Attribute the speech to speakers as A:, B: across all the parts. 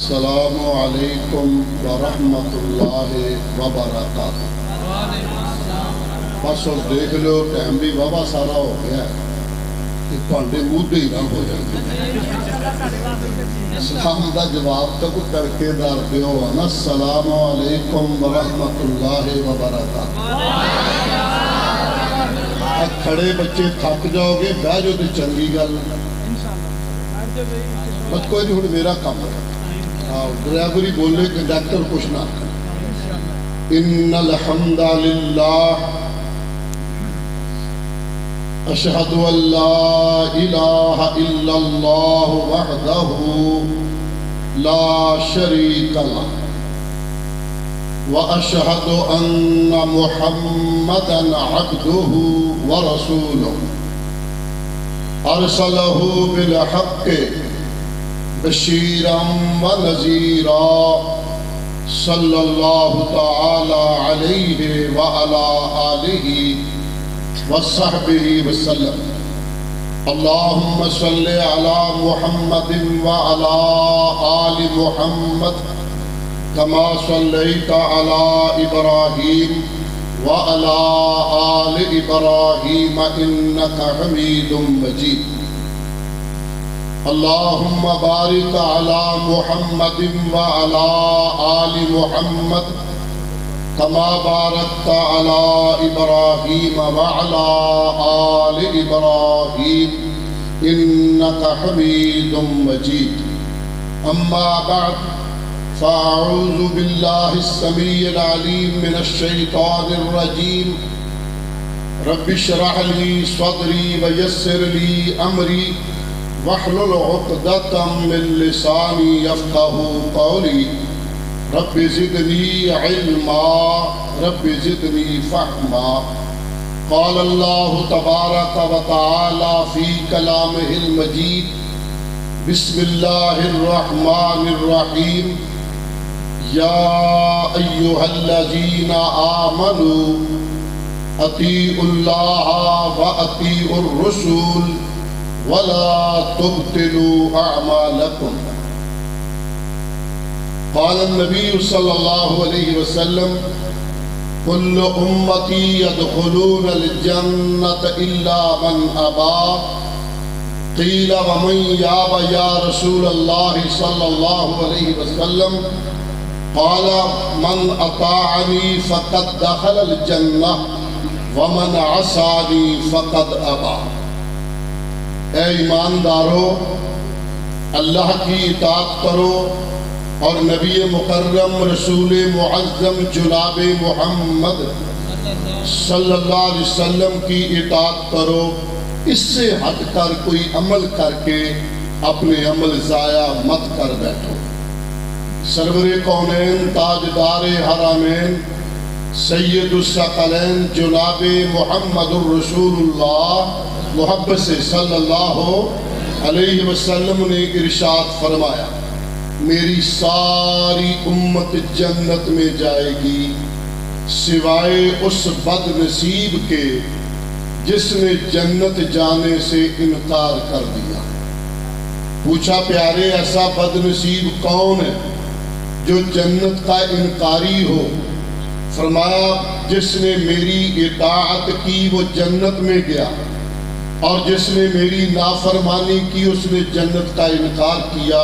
A: السلام علیکم ورحمۃ اللہ وبرکاتہ۔ بس اور دیکھ لو ٹائم بھی بابا سارا ہو گیا کہ تھوڑے مودے ہی نہ ہو جائے۔ سلام دا جواب تک تڑکے دار دیو نا، السلام علیکم ورحمۃ اللہ وبرکاتہ۔ کھڑے بچے تھک جاؤ گے، بہ جو تو چنگی گل، بس کوئی نہیں، ہوں میرا کام ہے ڈرائیوری بولے کنڈکٹر کچھ نہ۔ ان الحمد للہ اشہد ان لا الہ الا اللہ وحدہ لا شریک لہ واشہد ان محمدا عبدہ ورسولہ ارسلہ بالحق بشیرا ونذیرا صلی اللہ تعالی علیہ وعلا آلہ وصحبہ وسلم۔ اللہم صلی علی محمد وعلا آل محمد کما صلیت علی ابراہیم وعلا آل ابراہیم انکا حمید مجید۔ اللہم بارک علی محمد وعلا آل محمد کما بارکت علی ابراہیم وعلا آل ابراہیم انکا حمید مجید۔ اما بعد فاعوذ باللہ السمیع العلیم من الشیطان الرجیم۔ رب اشرح لی صدری ویسر لی امری واحلل عقدۃ من لسانی یفقہوا قولی۔ رب زدنی علما رب زدنی فہما۔ قال اللہ تبارک و تعالی فی کلامہ المجید، بسم اللہ الرحمن الرحیم۔ یا ایہا الذین آمنوا اطیعوا اللہ و اطیعوا الرسول ولا تبطلوا اعمالکم۔ قال النبی صلی اللہ علیہ وسلم کل امتی يدخلون الجنة الا من ابا۔ قیل ومن یاب یا رسول اللہ صلی اللہ علیہ وسلم؟ قال من اطاعنی فقد دخل الجنہ ومن عصانی فقد ابا۔ اے ایماندارو، اللہ کی اطاعت کرو اور نبی مکرم رسول معظم جناب محمد صلی اللہ علیہ وسلم کی اطاعت کرو۔ اس سے ہٹ کر کوئی عمل کر کے اپنے عمل ضائع مت کر بیٹھو۔ سرور کونین تاجدار حرمین سید الثقلین جناب محمد الرسول اللہ محبت سے صلی اللہ علیہ وسلم نے ارشاد فرمایا، میری ساری امت جنت میں جائے گی سوائے اس بد نصیب کے جس نے جنت جانے سے انکار کر دیا۔ پوچھا پیارے ایسا بد نصیب کون ہے جو جنت کا انکاری ہو؟ فرمایا جس نے میری اطاعت کی وہ جنت میں گیا، اور جس نے میری نافرمانی کی اس نے جنت کا انکار کیا۔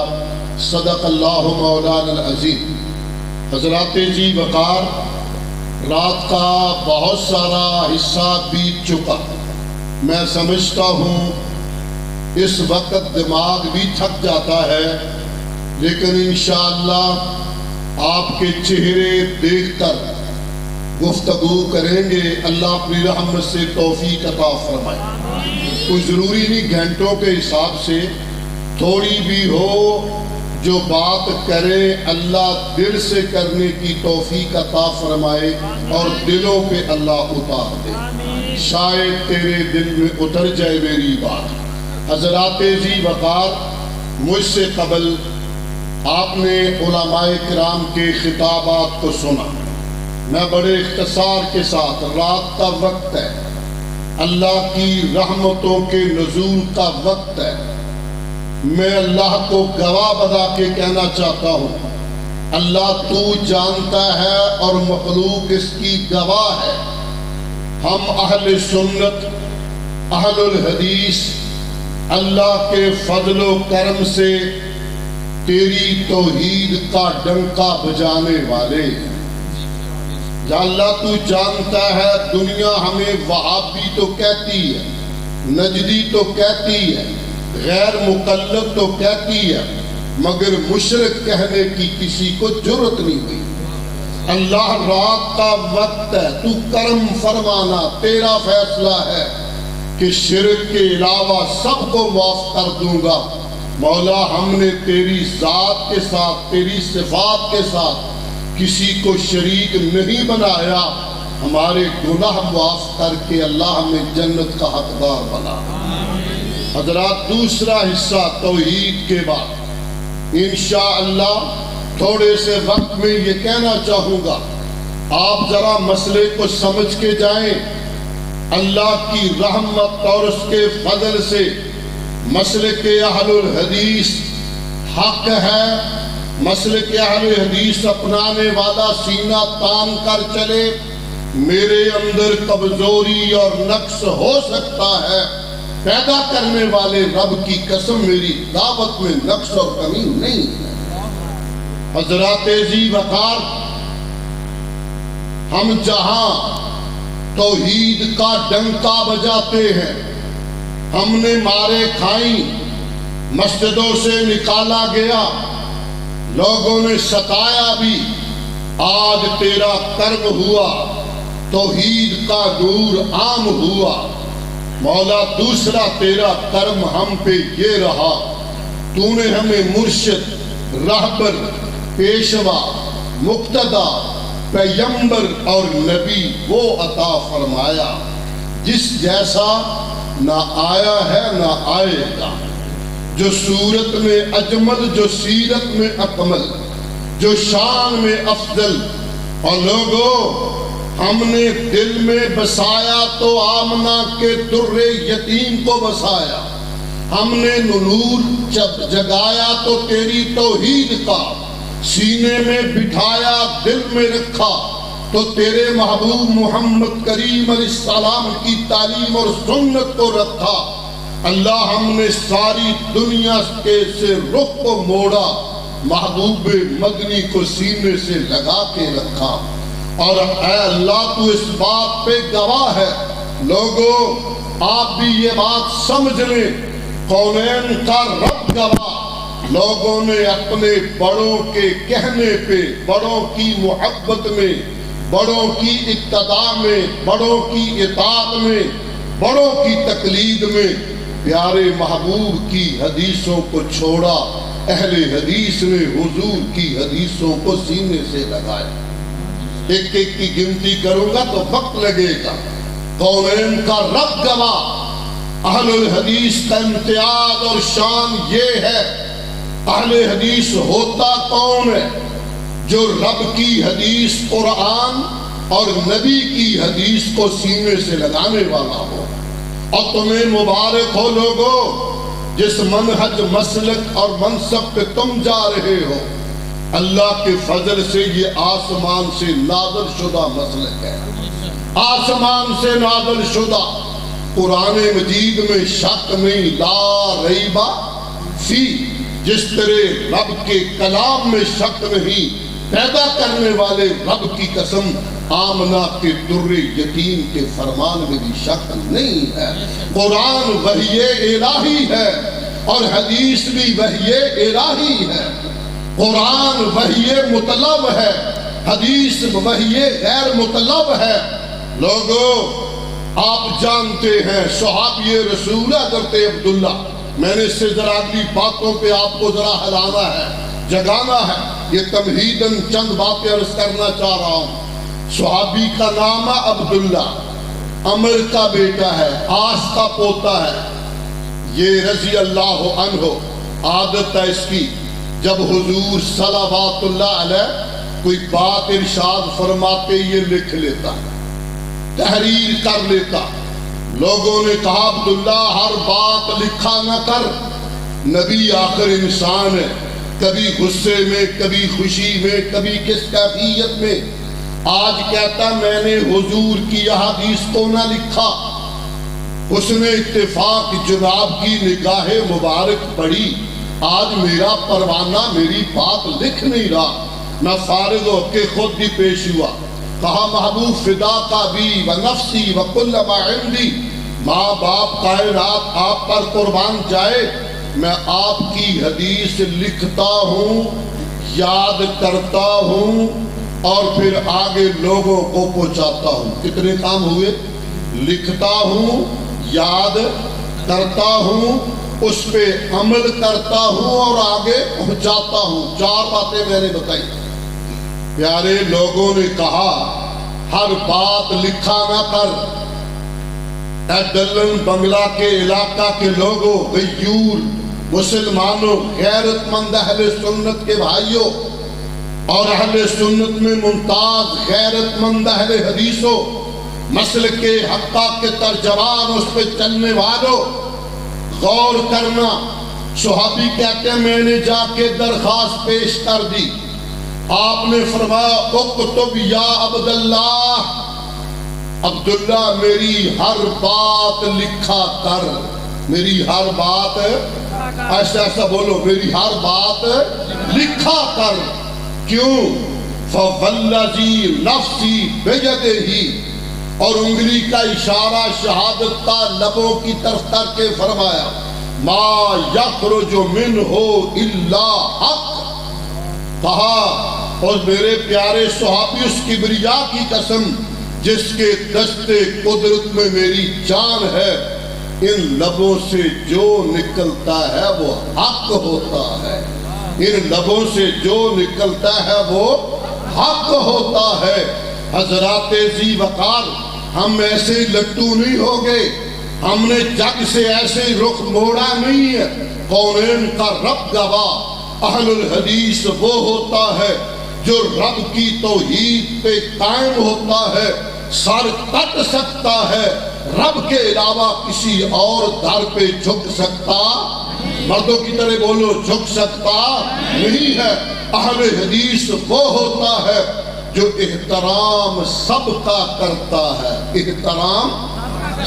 A: صدق اللہ مولانا العظیم۔ حضرات جی وقار، رات کا بہت سارا حصہ بیت چکا، میں سمجھتا ہوں اس وقت دماغ بھی تھک جاتا ہے، لیکن انشاءاللہ آپ کے چہرے دیکھ کر گفتگو کریں گے۔ اللہ اپنی رحمت سے توفیق عطا فرمائے۔ کوئی ضروری نہیں گھنٹوں کے حساب سے، تھوڑی بھی ہو جو بات کرے اللہ دل سے کرنے کی توفیق عطا فرمائے اور دلوں پہ اللہ اتار دے۔ شاید تیرے دل میں اتر جائے میری بات۔ حضرات ذی وقار، مجھ سے قبل آپ نے علماء کرام کے خطابات کو سنا۔ میں بڑے اختصار کے ساتھ، رات کا وقت ہے، اللہ کی رحمتوں کے نزول کا وقت ہے، میں اللہ کو گواہ بنا کے کہنا چاہتا ہوں، اللہ تو جانتا ہے اور مخلوق اس کی گواہ ہے۔ ہم اہل سنت، اہل الحدیث، اللہ کے فضل و کرم سے تیری توحید کا ڈنکا بجانے والے۔ یا اللہ تو جانتا ہے دنیا ہمیں وہابی تو کہتی ہے، نجدی تو کہتی ہے، غیر مقلد تو کہتی ہے، مگر مشرک کہنے کی کسی کو جرأت نہیں ہوئی۔ اللہ رات کا وقت ہے، تو کرم فرمانا، تیرا فیصلہ ہے کہ شرک کے علاوہ سب کو معاف کر دوں گا۔ مولا ہم نے تیری ذات کے ساتھ، تیری صفات کے ساتھ کسی کو شریک نہیں بنایا، ہمارے گناہ معاف کر کے اللہ ہمیں جنت کا حقدار بنا۔ حضرات دوسرا حصہ توحید کے بعد انشاءاللہ تھوڑے سے وقت میں یہ کہنا چاہوں گا، آپ ذرا مسئلے کو سمجھ کے جائیں۔ اللہ کی رحمت اور اس کے فضل سے مسلک اہل الحدیث حق ہے۔ مسلک اہل حدیث اپنانے والا سینہ تان کر چلے۔ میرے اندر کمزوری اور نقص ہو سکتا ہے، پیدا کرنے والے رب کی قسم میری دعوت میں نقص اور کمی نہیں ہے۔ حضرات ذی وقار، ہم جہاں توحید کا ڈنکا بجاتے ہیں، ہم نے مارے کھائیں، مسجدوں سے نکالا گیا، لوگوں نے ستایا بھی، آج تیرا کرم ہوا، توحید کا نور عام ہوا۔ مولا دوسرا تیرا کرم ہم پہ یہ رہا، تو نے ہمیں مرشد، رہبر، پیشوا، مقتدا، پیغمبر اور نبی وہ عطا فرمایا جس جیسا نہ آیا ہے نہ آئے گا، جو صورت میں اجمل، جو سیرت میں اکمل، جو شان میں افضل۔ اور لوگوں، ہم نے دل میں بسایا تو آمنہ کے در یتیم کو بسایا، ہم نے نور جگایا تو تیری توحید کا، سینے میں بٹھایا دل میں رکھا تو تیرے محبوب محمد کریم علیہ السلام کی تعلیم اور سنت کو رکھا۔ اللہ ہم نے ساری دنیا کے سے رخ کو موڑا، محبوب مدنی کو سینے سے لگا کے رکھا۔ اور اے اللہ تو اس بات پہ گواہ ہے، لوگوں آپ بھی یہ بات سمجھ لیں، کونین کا رب گواہ، لوگوں نے اپنے بڑوں کے کہنے پہ، بڑوں کی محبت میں، بڑوں کی اقتداء میں، بڑوں کی اطاعت میں، بڑوں کی تقلید میں پیارے محبوب کی حدیثوں کو چھوڑا۔ اہل حدیث نے حضور کی حدیثوں کو سینے سے لگایا۔ ایک ایک کی گنتی کروں گا تو وقت لگے گا۔ کونین کا رب گواہ، اہل الحدیث کا امتیاز اور شان یہ ہے، اہل حدیث ہوتا کون ہے؟ جو رب کی حدیث قرآن اور نبی کی حدیث کو سینے سے لگانے والا ہو۔ اور تمہیں مبارک ہو لوگوں، جس منہج، مسلک اور منصب پہ تم جا رہے ہو، اللہ کے فضل سے یہ آسمان سے نازل شدہ مسلک ہے، آسمان سے نازل شدہ۔ قرآن مجید میں شک نہیں، لا ریبہ فی، جس طرح رب کے کلام میں شک نہیں، پیدا کرنے والے رب کی قسم آمنہ کے در یتیم کے فرمان میں بھی شک نہیں ہے۔ قرآن وحی الہی ہے اور حدیث بھی وحی الہی ہے۔ قرآن وحی مطلب ہے، حدیث وحی غیر مطلب ہے۔ لوگوں آپ جانتے ہیں صحابی رسول حضرت عبداللہ، میں نے اس سے ذرا اگلی باتوں پہ آپ کو ذرا ہلانا ہے، جگانا ہے۔ یہ تمہیداً چند باتیں عرض کرنا چاہ رہا ہوں۔ صحابی کا نام ہے عبداللہ، عمر کا بیٹا ہے، آس کا پوتا ہے۔ یہ رضی اللہ عنہ، عادت ہے اس کی، جب حضور صلوات اللہ علیہ کوئی بات ارشاد فرماتے یہ لکھ لیتا، تحریر کر لیتا۔ لوگوں نے کہا عبداللہ ہر بات لکھا نہ کر، نبی آخر انسان ہے، کبھی غصے میں، کبھی خوشی میں، کبھی کس کیفیت میں۔ آج کہتا میں نے حضور کی احادیث کو نہ لکھا، حسن اتفاق جناب کی نگاہ مبارک پڑی، آج میرا پروانہ میری بات لکھ نہیں رہا۔ میں فارغ ہو کے خود بھی پیش ہوا، کہا محبوب فدا کا بھی و نفسی و کل ما عندی، ماں باپ کائنات آپ پر قربان جائے، میں آپ کی حدیث لکھتا ہوں، یاد کرتا ہوں اور پھر آگے لوگوں کو پہنچاتا ہوں۔ کتنے کام ہوئے؟ لکھتا ہوں، یاد کرتا ہوں، اس پہ عمل کرتا ہوں اور آگے پہنچاتا ہوں۔ 4 باتیں میں نے بتائی۔ پیارے لوگوں نے کہا ہر بات لکھا نہ کر، اے دلن بنگلہ کے علاقہ کے لوگوں، غیور مسلمانوں، غیرت مند اہل سنت کے بھائیوں اور اہل سنت میں ممتاز غیرت مند اہل حدیثوں، مسلک کے حقہ کے ترجمان، اس پہ چلنے والوں، غور کرنا۔ صحابی کہتے ہیں میں نے جا کے درخواست پیش کر دی، آپ نے فرمایا اکتب یا عبداللہ، عبداللہ میری ہر بات لکھا کر، میری ہر بات، ایسا ایسا بولو، میری ہر بات لکھا کر۔ کیوں؟ فوالذی نفسی بیدہ، اور انگلی کا اشارہ شہادت کا لبوں کی طرف کر کے فرمایا ما یخرج منہ الا حق، کہا اور میرے پیارے صحابی اس کبریا کی قسم جس کے دستے قدرت میں میری جان ہے، ان لبوں سے جو نکلتا ہے وہ حق ہوتا ہے، ان لبوں سے جو نکلتا ہے وہ حق ہوتا ہے۔ حضرات ذی وقار، ہم ایسے لٹو نہیں ہو گئے، ہم نے جگ سے ایسے رخ موڑا نہیں ہے۔ کونین کا رب گواہ، اہل الحدیث وہ ہوتا ہے جو رب کی توحید پہ قائم ہوتا ہے، سر کٹ سکتا ہے، رب کے علاوہ کسی اور در پہ جھک سکتا، مردوں کی طرح بولو، جھک سکتا نہیں ہے۔ اہل حدیث وہ ہوتا ہے جو احترام سب کا کرتا ہے، احترام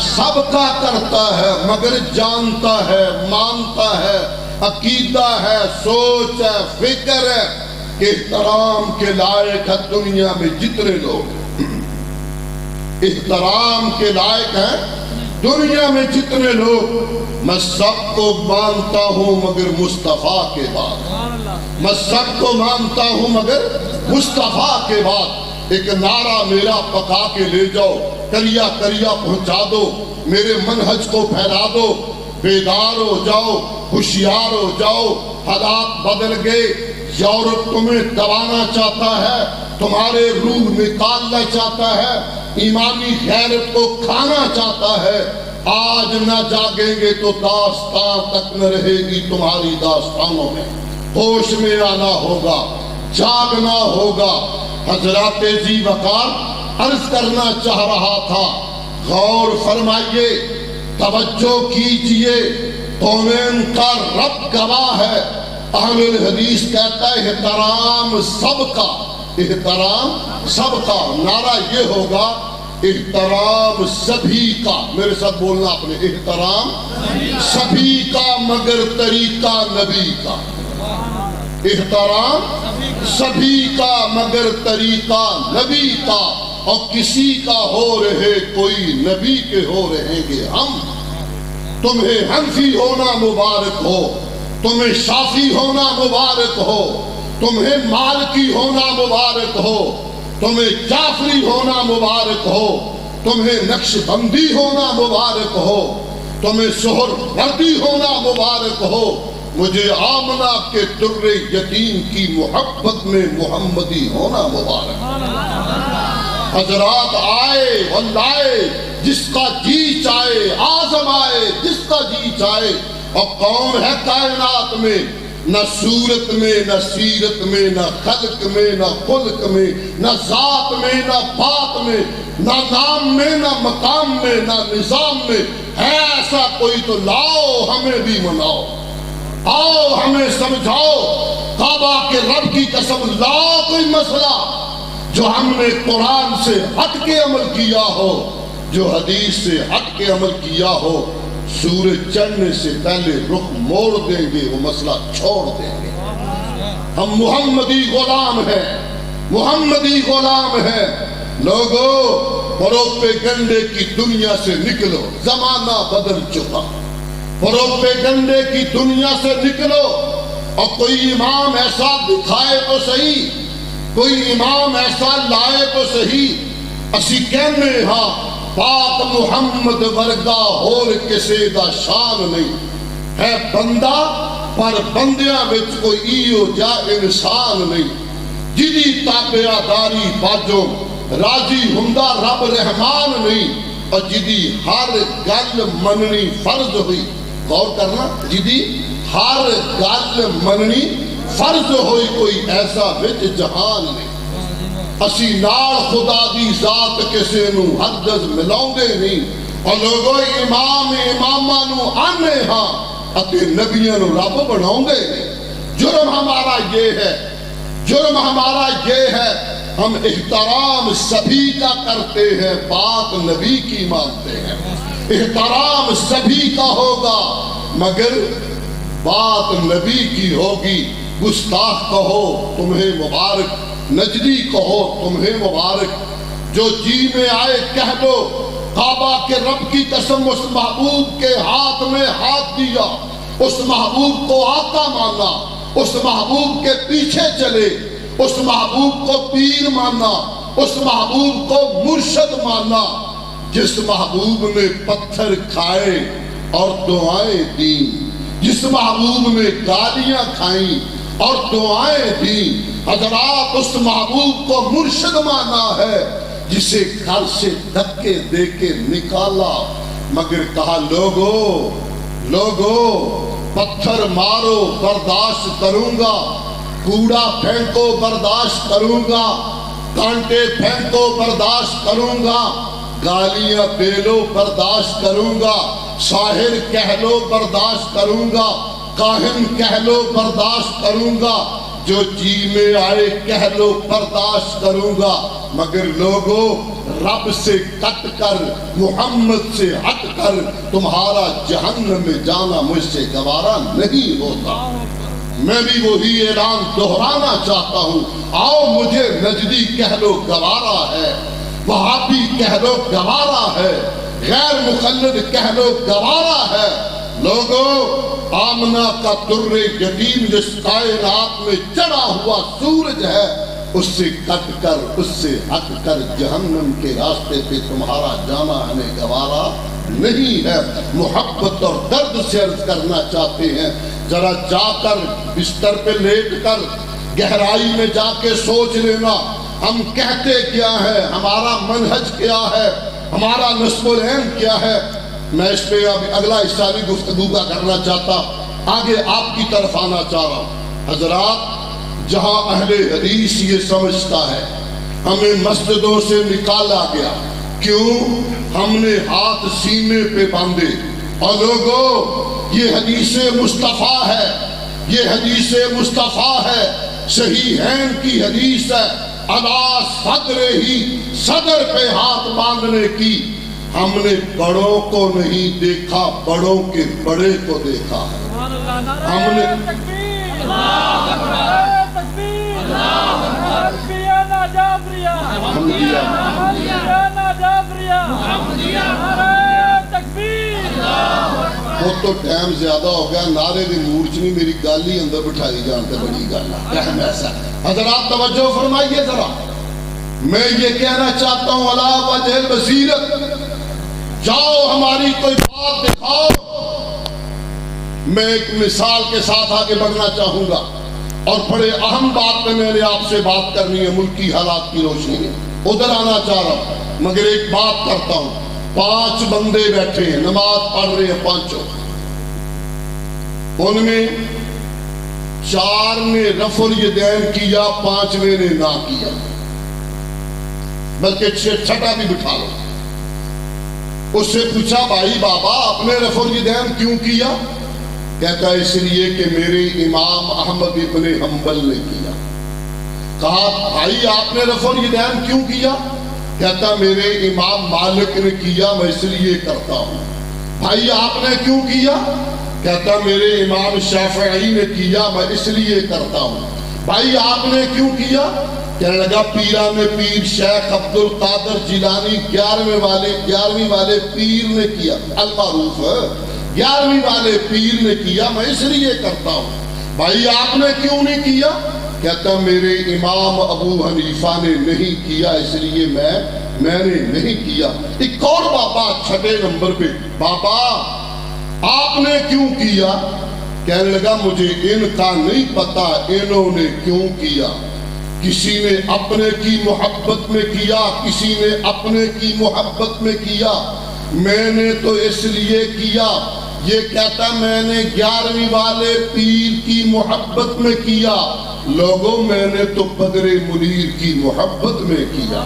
A: سب کا کرتا ہے، مگر جانتا ہے، مانتا ہے، عقیدہ ہے، سوچ ہے، فکر ہے کہ احترام کے لائق ہے دنیا میں جتنے لوگ، احترام کے لائق ہیں دنیا میں جتنے لوگ، میں سب کو مانتا ہوں مگر مصطفیٰ کے بعد، میں سب کو مانتا ہوں مگر مصطفیٰ کے بعد۔ ایک نعرہ میرا پکا کے لے جاؤ، کریا کریا پہنچا دو، میرے منہج کو پھیلا دو، بیدار ہو جاؤ، ہوشیار ہو جاؤ۔ حالات بدل گئے، یورپ تمہیں دبانا چاہتا ہے، تمہارے روح نکالنا چاہتا ہے، ایمانی غیرت کو کھانا چاہتا ہے۔ آج نہ جاگیں گے تو داستان تک نہ رہے گی تمہاری داستانوں میں، ہوش میں آنا ہوگا، جاگنا ہوگا۔ حضرات ذی وقار عرض کرنا چاہ رہا تھا، غور فرمائیے، توجہ کیجئے، کونین کا رب گواہ ہے، اہل الحدیث کہتا ہے احترام سب کا، احترام سب کا۔ نعرہ یہ ہوگا احترام سبھی کا، میرے ساتھ بولنا آپ نے، احترام سبھی کا مگر طریقہ نبی کا، احترام سبھی کا مگر طریقہ نبی کا، اور کسی کا ہو رہے کوئی نبی کے ہو رہیں گے ہم۔ تمہیں حنفی ہونا مبارک ہو، تمہیں شافی ہونا مبارک ہو، تمہیں مالکی ہونا مبارک ہو، تمہیں جعفری ہونا مبارک ہو، تمہیں نقش بندی ہونا مبارک ہو، تمہیں سہر وردی ہونا مبارک ہو، مجھے آمنہ کے در یتیم کی محبت میں محمدی ہونا مبارک۔ حضرات آئے واللائے، جس کا جی چاہے آزم آئے، جس کا جی چاہے۔ اور کون ہے کائنات میں، نہ صورت میں، نہ سیرت میں، نہ خلق میں، نہ خلق میں، نہ ذات میں، نہ بات میں، نہ نام میں، نہ مقام میں، نہ نظام میں ہے ایسا کوئی تو لاؤ ہمیں بھی مناؤ۔ آؤ ہمیں سمجھاؤ کعبہ کے رب کی قسم لا کوئی مسئلہ جو ہم نے قرآن سے ہٹ کے عمل کیا ہو، جو حدیث سے ہٹ کے عمل کیا ہو، سورج چڑھنے سے پہلے رخ موڑ دیں گے، وہ مسئلہ چھوڑ دیں گے۔ ہم محمدی غلام ہیں، محمدی غلام ہیں۔ لوگوں پروپیگنڈے کی دنیا سے نکلو، زمانہ بدل چکا۔ پروپیگنڈے کی دنیا سے نکلو اور کوئی امام ایسا دکھائے تو صحیح، کوئی امام ایسا لائے تو صحیح۔ اسی کہنے ہاں پاک محمد ورگا ہور کسے دا شان نہیں ہے، بندہ پر بندیاں وچ کوئی ایو جا انسان نہیں، جدی تابعہ داری باجو راضی ہندہ رب رحمان نہیں، اور جدی ہر گل مننی فرض ہوئی، غور کرنا، جدی ہر گل مننی فرض ہوئی، کوئی ایسا وچ جہان نہیں۔ اسی نال خدا دی ذات کسے نو حدث ملاؤندے نہیں، اور لوگوں اماماں نو آنے ہاں اتے نبیاں نو رب بناؤندے نہیں۔ جرم ہمارا یہ ہے، جرم ہمارا یہ ہے، ہم احترام سبھی کا کرتے ہیں، پاک نبی کی مانتے ہیں۔ احترام سبھی کا ہوگا مگر بات نبی کی ہوگی۔ گستاخ کہو تمہیں مبارک، نجدی کہو تمہیں مبارک، جو جی میں آئے کہہ دو کعبہ کے رب کی قسم اس محبوب کے ہاتھ میں ہاتھ دیا، اس محبوب کو آقا مانا، اس محبوب کے پیچھے چلے، اس محبوب کو پیر مانا، اس محبوب کو مرشد مانا، جس محبوب نے پتھر کھائے اور دعائیں دیں، جس محبوب نے گالیاں کھائیں اور دعائیں دیں۔ حضرات اس محبوب کو مرشد مانا ہے جسے گھر سے دھکے دے کے نکالا، مگر کہا لوگو پتھر مارو برداشت کروں گا، کوڑا پھینکو برداشت کروں گا، کانٹے پھینکو برداشت کروں گا، گالیاں دے لو برداشت کروں گا، ساحر کہہ لو برداشت کروں گا، کاہن کہہ لو برداشت کروں گا، جو جی میں آئے کہہ لو برداشت کروں گا، مگر لوگوں رب سے کٹ کر محمد سے ہٹ کر تمہارا جہنم میں جانا مجھ سے گوارا نہیں ہوتا۔ میں بھی وہی اعلان دہرانا چاہتا ہوں، آؤ مجھے نجدی کہہ لو گوارا ہے، وہابی کہہ لو گوارا ہے، غیر مقلد کہہ لو گوارا ہے۔ لوگوں آمنہ کا در یتیم جس کائنات میں چڑھا ہوا سورج ہے، اس سے کٹ کر اس سے ہٹ کر جہنم کے راستے پہ تمہارا جانا ہمیں گوارا نہیں ہے۔ محبت اور درد سے عرض کرنا چاہتے ہیں، ذرا جا کر بستر پہ لیٹ کر گہرائی میں جا کے سوچ لینا، ہم کہتے کیا ہے، ہمارا منہج کیا ہے، ہمارا نسب العین کیا ہے۔ میں اس پہ اب اگلا حصہ بھی گفتگو کا کرنا چاہتا، آگے آپ کی طرف آنا چاہ رہا ہوں۔ حضرات، جہاں اہل حدیث یہ سمجھتا ہے ہمیں مسجدوں سے نکالا گیا، کیوں؟ ہم نے ہاتھ سینے پہ باندھے، اور لوگوں یہ حدیث مصطفیٰ ہے، یہ حدیث مصطفیٰ ہے، صحیحین کی حدیث ہے، علی صدر ہی، صدر پہ ہاتھ باندھنے کی۔ ہم نے بڑوں کو نہیں دیکھا، بڑوں کے بڑے کو دیکھا ہے۔ ہم نے وہ تو ٹائم زیادہ ہو گیا، نعرے دی مورچنی میری گالی اندر بٹھائی جانتے بڑی گالا۔ حضرات توجہ فرمائیے ذرا، میں یہ کہنا چاہتا ہوں علی وجہ البصیرت، جاؤ ہماری کوئی بات دکھاؤ۔ میں ایک مثال کے ساتھ آگے بڑھنا چاہوں گا، اور بڑے اہم بات پہ میں نے آپ سے بات کرنی ہے، ملکی حالات کی روشنی میں ادھر آنا چاہ رہا ہوں، مگر ایک بات کرتا ہوں۔ 5 بندے بیٹھے ہیں، نماز پڑھ رہے ہیں پانچوں، ان میں 4 نے رفع الیدین کیا، 5ویں نے نہ کیا، بلکہ 6ٹھا بھی بٹھا لو۔ اس سے پوچھا بھائی بابا آپ نے رفع الیدین کیوں کیا؟ کہتا ہے اس لیے کہ میرے امام احمد ابن حنبل نے کیا۔ کہا بھائی آپ نے رفع الیدین کیوں کیا؟ کہتا میرے امام مالک نے کیا میں اس لیے کرتا ہوں۔ بھائی آپ نے کیوں کیا؟ کہتا میرے امام شافعی نے کیا میں اس لیے کرتا ہوں۔ بھائی آپ نے کیوں کیا؟ کہنے لگا پیران پیر شیخ عبد القادر جیلانی 11ویں والے پیر نے کیا، المعروف 11ویں والے پیر نے کیا میں اس لیے کرتا ہوں۔ بھائی آپ نے کیوں نہیں کیا؟ کہتا میرے امام ابو حنیفہ نے نہیں کیا اس لیے میں نے نہیں کیا۔ ایک اور بابا 6 نمبر پہ، بابا آپ نے کیوں کیا؟ کہنے لگا مجھے ان کا نہیں پتا انہوں نے کیوں کیا۔ کسی نے اپنے کی محبت میں کیا، کسی نے اپنے کی محبت میں کیا، میں نے تو اس لیے کیا۔ یہ کہتا میں نے 11ویں والے پیر کی محبت میں کیا، لوگوں میں نے تو بدر منیر کی محبت میں کیا،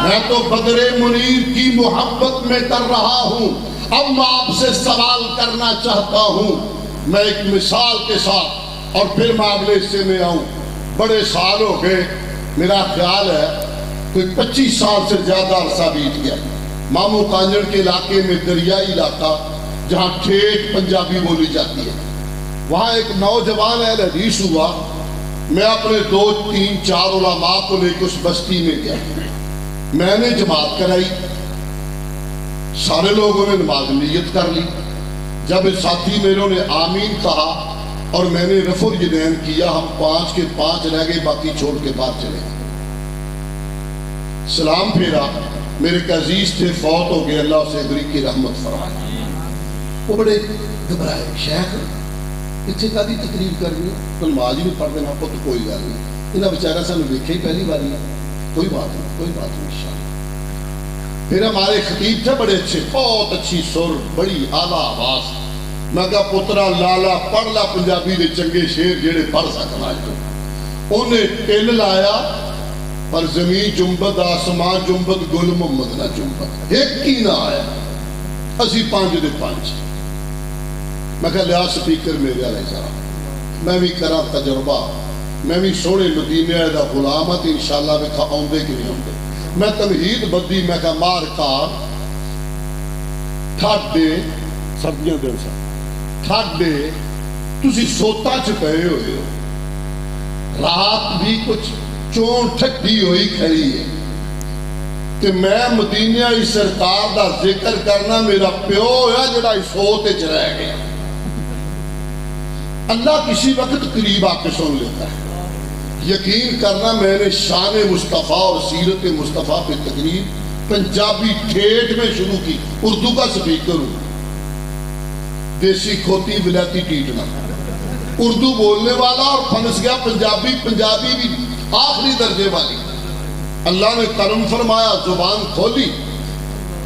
A: میں تو بدر منیر کی محبت میں کر رہا ہوں۔ اب میں آپ سے سوال کرنا چاہتا ہوں، میں ایک مثال کے ساتھ، اور پھر میں اگلے حصے میں آؤں۔ بڑے سال ہو گئے، میرا خیال ہے کوئی 25 سال سے زیادہ عرصہ بیت گیا۔ مامو کانجڑ کے علاقے میں دریائی علاقہ جہاں ٹھیٹھ پنجابی بولی جاتی ہے، وہاں ایک نوجوان اہل حدیث ہوا۔ میں اپنے 2 3 4 علماء کو لے کے اس بستی میں گیا، میں نے جماعت کرائی، سارے لوگوں نے نماز نیت کر لی۔ جب ساتھی میروں نے آمین کہا اور میں نے رفع الیدین کیا، ہم 5 کے 5 رہ گئے، باقی چھوڑ کے باہر چلے گئے۔ سلام پھیرا، میرے ایک عزیز تھے فوت ہو گئے، اللہ اسے غریب کی رحمت فرمائے۔ وہ بڑے گھبرائے، شیخ اتنے کا دی تقریر کر رہی تو نماز ہی نہیں پڑھ دینا، تو کوئی گل نہیں، انہیں بیچارہ سانو دیکھے ہی پہلی باری ہے، کوئی بات نہیں، کوئی بات نہیں انشاءاللہ۔ پھر ہمارے خطیب تھے بڑے اچھے، بہت اچھی سر، بڑی اعلیٰ آواز۔ میں کہا پترا لالا پڑھ لا پنجابی دے چنگے شیر جیڑے پڑھ سکنا ہے۔ انہیں ٹل لایا، پر زمین جنبد آسمان جنبد گل محمد نہ جنبد، ایک ہی نہ آیا، اسی 5 دے 5۔ میں کہا لیا سپیکر میرے علیہ ذرا، میں بھی کرا تجربہ، میں بھی سونے مدینے دا غلام ہوں، انشاءاللہ ویکھا آؤندے کہ نہیں آؤندے۔ میں تمہید بدی، میں کہا مار کار ٹھاڈے سردیاں دے سا ٹھاڈے تسی سوتا چ پئے ہوئے ہو، رات بھی کچھ چون ٹھڈی ہوئی کھڑی ہے، کہ میں مدینہ ہی سرکار دا ذکر کرنا میرا پیو ہے جڑا اس سوتے چ رہ گیا۔ اللہ کسی وقت قریب آ کے سن لیتا ہے۔ یقین کرنا میں نے شان مصطفیٰ اور سیرت مصطفیٰ پہ تقریر پنجابی ٹھیٹھ میں شروع کی، اردو کا سپیکر ہوں، دیسی کھوتی ولایتی ٹیٹنا، اردو بولنے والا اور پھنس گیا پنجابی بھی آخری درجے والی۔ اللہ نے کرم فرمایا، زبان کھولی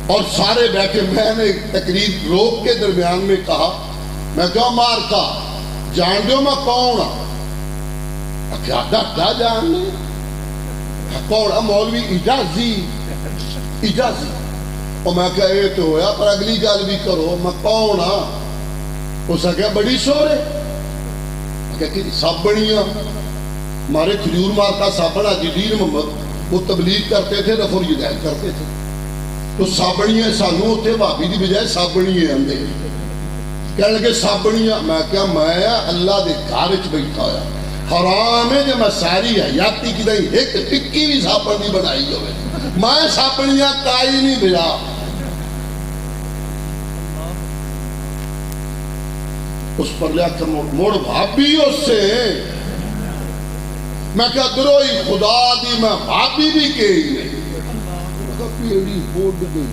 A: اور سارے بیٹھے۔ میں نے تقریر روک کے درمیان میں کہا، میں کہا مار کا جان دیو میں کون ہاں؟ کیا ڈاکٹا جان لے کون ہے؟ مولوی اجازی اجازی۔ اور میں کہا یہ تو ہویا، پر اگلی گل بھی کرو، میں کون ہاں؟ اس نے کہا بڑی شور ہے، کہ سابنیاں ہمارے کھجور مارکا سابن جدید محمد وہ تبلیغ کرتے تھے، رفع الیدین کرتے تھے، تو سابنیاں سانو اتنے بھابی دی بجائے سابنیاں آندے، کہنے لگے سابنیاں۔ میں کہا میں اللہ دے گھر وچ بیٹھا ہویا، حرام ہے جب میں ساری حیاتی کی دیں ایک ٹکی بھی سابن دی بنائی ہوئے، میں سابنیاں کائی نہیں بھیجا۔ اس پر لیا کر موڑ بھابی اس سے، میں کہا دروئی خدا دی میں بھابی بھی کہی نہیں، پیڑی بوڑ گئی۔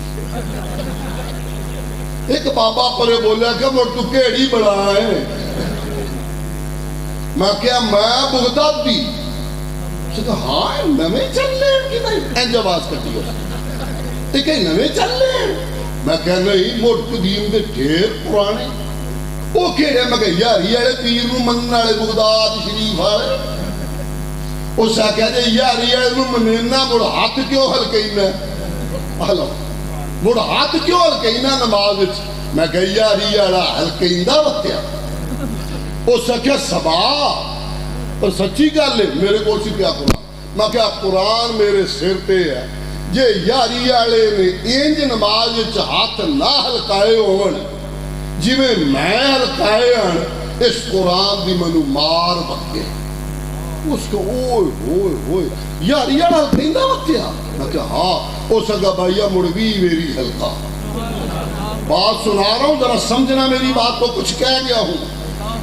A: ایک بابا پرے بولیا کہ موڑ تو کیڑی بڑا ہے؟ میں کہا میں بغداد دی۔ اس نے کہا ہاں نویں چل لے کی نہیں، این جواز کرتی ہو ایک نویں چل لے۔ میں کہا نہیں موڑ قدیم دے ڈھیر پرانے، وہ کہڑے؟ میں کہا یاری اڑے پیر نو منن والے بغداد شریف والے۔ اس نے کہا جی یاری اڑے نو مننا مڑ ہاتھ کیوں ہلکینا؟ ہلو مڑ ہاتھ کیوں ہلکینا نماز وچ؟ میں کہا یاری اڑا ہلکیندا وتیا، اس آخیا سبا پر سچی گل ہے میرے کو سی پیا قرآن میں کیا قرآن میرے سر پہ ہے جے یاری والے نے انج نماز ہاتھ نہ ہلکائے ہون جی میں ہلکائے ہن اس قرآن دی منو مار بکے اس کو اوئے ہوئے ہوئے یاری والا ہلکیندا وقتیا میں کیا ہاں اس اگا بھائیا مڑ بھی میری ہلکا بات سنا رہا ہوں ذرا سمجھنا میری بات کو کچھ کہہ گیا ہوں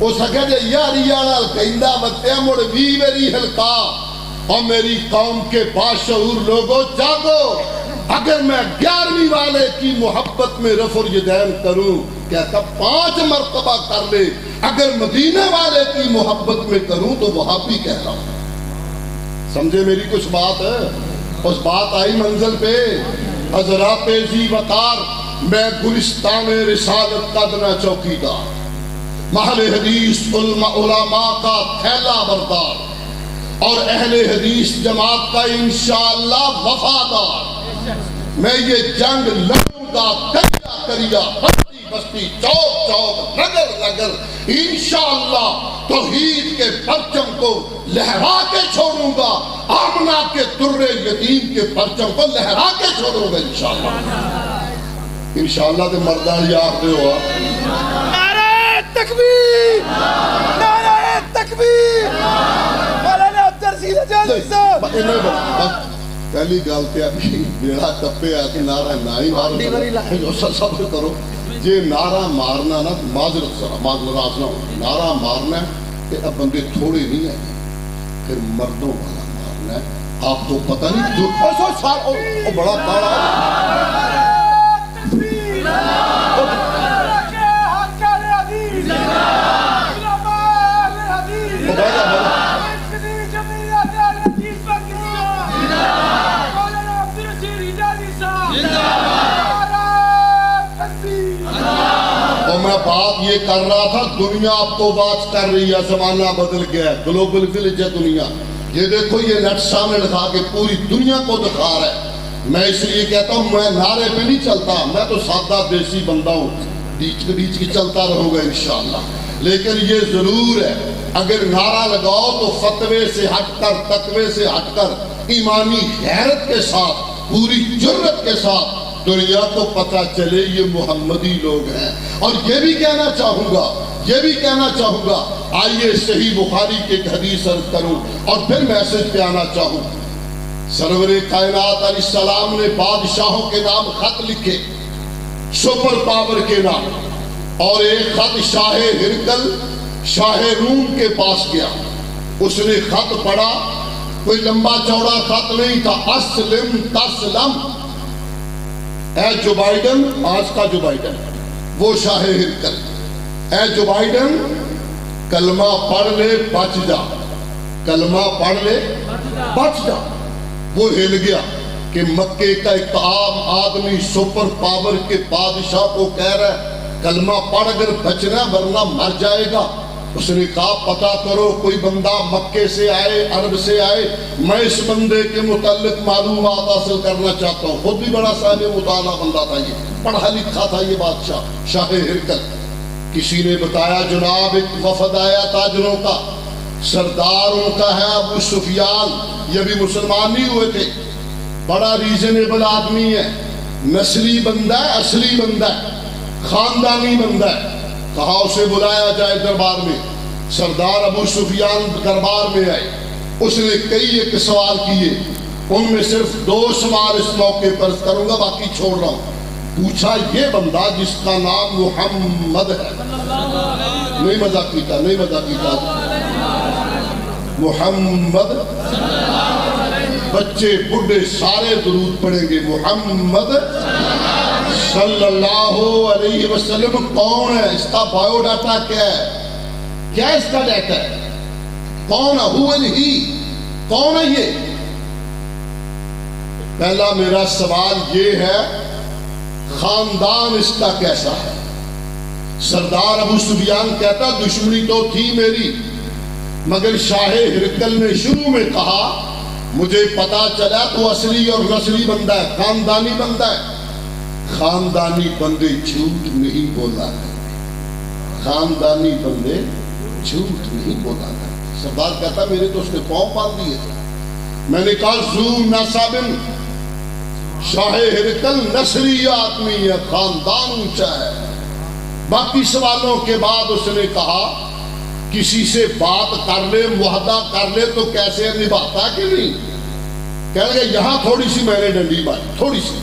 A: اس اگا جے یاری والا ہلکیندا وقتیا مڑ بھی میری ہلکا اور میری قوم کے باشعور لوگوں جاگو اگر میں 11ویں والے کی محبت میں رفع الیدین کروں کہتا 5 مرتبہ کر لے اگر مدینہ والے کی محبت میں کروں تو وہاں بھی کہہ رہا ہوں سمجھے میری کچھ بات ہے اس بات آئی منزل پہ حضرات زی وقار میں گلستان رسالت کا دنا چوکیدار محل حدیث علماء کا تھیلا بردار اور اہل حدیث جماعت کا انشاءاللہ وفادار میں یہ جنگ لڑوں گا کریا کریا بستی بستی چوک چوک نگر نگر انشاءاللہ توحید کے پرچم کو لہرا کے چھوڑوں گا آمنہ کے در یتیم کے پرچم کو لہرا کے چھوڑوں گا انشاءاللہ تے مردان یاد دے ہوا
B: نعرہ تکبیر نعرہ تکبیر
A: پہلی گل تے ابھی بیڑا ٹپے آ کے نعرہ نہ ہی مارو صبر کرو جے نعرہ مارنا نا معذرت سرا معذرت نہ نعرہ مارنا ہے اب بندے تھوڑے نہیں ہیں پھر مردوں والا مارنا ہے آپ کو پتہ نہیں جو ایسا سال بڑا بڑا میں بات یہ کر رہا تھا دنیا اب تو بات کر رہی ہے زمانہ بدل گیا ہے گلوبل ویلیج ہے دنیا یہ دیکھو یہ نیٹ سامنے لکھا کے پوری دنیا کو دکھا رہا ہے میں اس لیے کہتا ہوں میں نعرے پہ نہیں چلتا میں تو سادہ دیسی بندہ ہوں بیچ کی چلتا رہوں گا انشاءاللہ لیکن یہ ضرور ہے اگر نعرہ لگاؤ تو فتوے سے ہٹ کر تقوی سے ہٹ کر ایمانی غیرت کے ساتھ پوری جرت کے ساتھ دنیا کو پتہ چلے یہ محمدی لوگ ہیں اور یہ بھی کہنا چاہوں گا آئیے صحیح بخاری کے ایک حدیث عرض کروں اور پھر میسج پہ آنا چاہوں سرور کائنات علیہ السلام نے بادشاہوں کے نام خط لکھے سپر پاور کے نام اور ایک خط شاہ ہرقل شاہ روم کے پاس گیا اس نے خط پڑھا کوئی لمبا چوڑا خط نہیں تھا اسلم تسلم اے جو بائیڈن آج کا جو بائیڈن وہ شاہ ہرقل اے جو بائیڈن کلمہ پڑھ لے بچ جا کلمہ پڑھ لے بچ جا وہ ہل گیا کہ مکے کا ایک عام آدمی سپر پاور کے بادشاہ کو کہہ رہا ہے کلمہ پڑھ اگر بچنا ورنہ مر جائے گا اس نے کہا پتہ کرو کوئی بندہ مکے سے آئے عرب سے آئے میں اس بندے کے متعلق معلومات حاصل کرنا چاہتا ہوں خود بھی بڑا صاحب مطالعہ بندہ تھا یہ پڑھا لکھا تھا یہ بادشاہ شاہ ہرقل کسی نے بتایا جناب ایک وفد آیا تاجروں کا سرداروں کا ہے ابو سفیان یہ بھی مسلمان نہیں ہوئے تھے بڑا ریزنیبل آدمی ہے نسلی بندہ ہے اصلی بندہ ہے خاندانی بندہ ہے کہا اسے بلایا جائے دربار میں سردار ابو سفیان دربار میں آئے اس نے کئی ایک سوال کیے ان میں صرف 2 سوال اس موقع پر کروں گا باقی چھوڑ رہا ہوں پوچھا یہ بندہ جس کا نام محمد ہے نہیں مذاق کیتا محمد بچے بڑھے سارے درود پڑھیں گے محمد صلی اللہ علیہ وسلم کون ہے اس کا بایو ڈاٹا کیا ہے اس کا ڈیٹا ہے کون ہے کون ہے یہ پہلا میرا سوال یہ ہے خاندان اس کا کیسا ہے سردار ابو سفیان کہتا دشمنی تو تھی میری مگر شاہ ہرقل نے شروع میں کہا مجھے پتا چلا تو اصلی اور نسلی بندہ ہے خاندانی بندہ ہے خاندانی بندے جھوٹ نہیں بولا کرتے خاندانی بندے جھوٹ نہیں بولا کرتی. سردار کہتا میرے تو اس نے پاؤں باندھ دیے تھے. میں نے کہا ذو نسب شاہ ہرقل نصری آدمی ہے, خاندان اونچا ہے. باقی سوالوں کے بعد اس نے کہا کسی سے بات کر لے, معاہدہ کر لے تو کیسے نبھاتا کہ نہیں. کہہ گئے یہاں تھوڑی سی میں نے ڈنڈی ماری, تھوڑی سی.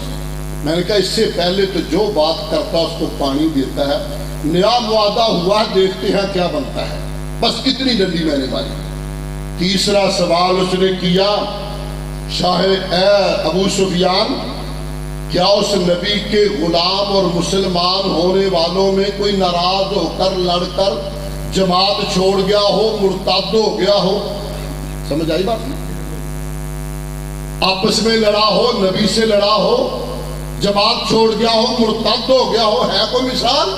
A: میں نے کہا اس سے پہلے تو جو بات کرتا اس کو پانی دیتا ہے, نیا معاہدہ ہوا دیکھتے ہیں کیا بنتا ہے, بس اتنی ڈنڈی میں نے ماری. تیسرا سوال اس نے کیا شاہ اے ابو سفیان, کیا اس نبی کے غلام اور مسلمان ہونے والوں میں کوئی ناراض ہو کر لڑ کر جماعت چھوڑ گیا ہو, مرتد ہو گیا ہو؟ سمجھ آئی بات؟ آپس میں لڑا ہو, نبی سے لڑا ہو, جماعت چھوڑ گیا ہو, مرتد ہو گیا ہو, ہے کوئی مثال؟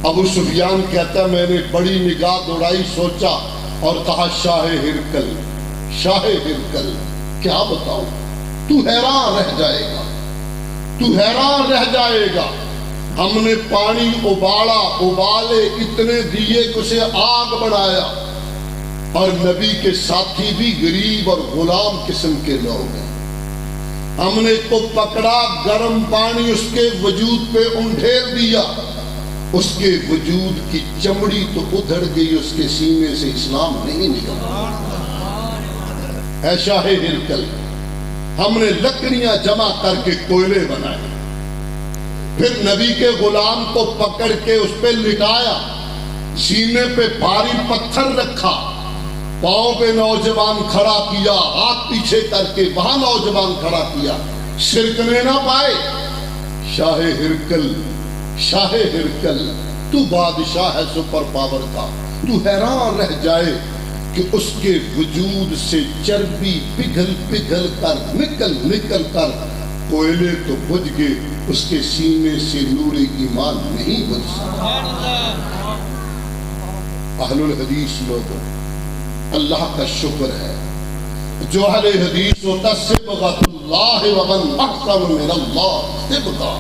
A: ابو سفیان کہتا میں نے بڑی نگاہ دوڑائی, سوچا اور کہا شاہ ہرقل, شاہ ہرقل کیا بتاؤں, تو حیران رہ جائے گا, تو حیران رہ جائے گا. ہم نے پانی ابالا, ابالے اتنے دیے کہ اسے آگ بنایا, اور نبی کے ساتھی بھی غریب اور غلام قسم کے لوگ ہیں. ہم نے اس کو پکڑا, گرم پانی اس کے وجود پہ انڈھیل دیا, اس کے وجود کی چمڑی تو ادھڑ گئی, اس کے سینے سے اسلام نہیں نکلا. اے شاہ ہرقل, ہم نے لکڑیاں جمع کر کے کوئلے بنائے, پھر نبی کے غلام کو پکڑ کے اس پہ لٹایا, سینے پہ بھاری پتھر رکھا, پاؤں پہ نوجوان کھڑا کیا, ہاتھ پیچھے کر کے وہاں نوجوان کھڑا کیا, سرکنے نہ پائے. شاہ ہرقل, شاہ ہرقل تو بادشاہ ہے سپر پاور کا, تو حیران رہ جائے کہ اس کے وجود سے چربی پگھل پگھل کر نکل نکل کر کوئلے تو بجھ گئے, اس کے سینے سے نور ایمان نہیں بجھ سکا. اہل الحدیث لوگوں, اللہ کا شکر ہے جو اہل حدیث ہوتا صبغۃ اللہ ومن احسن من اللہ صبغہ,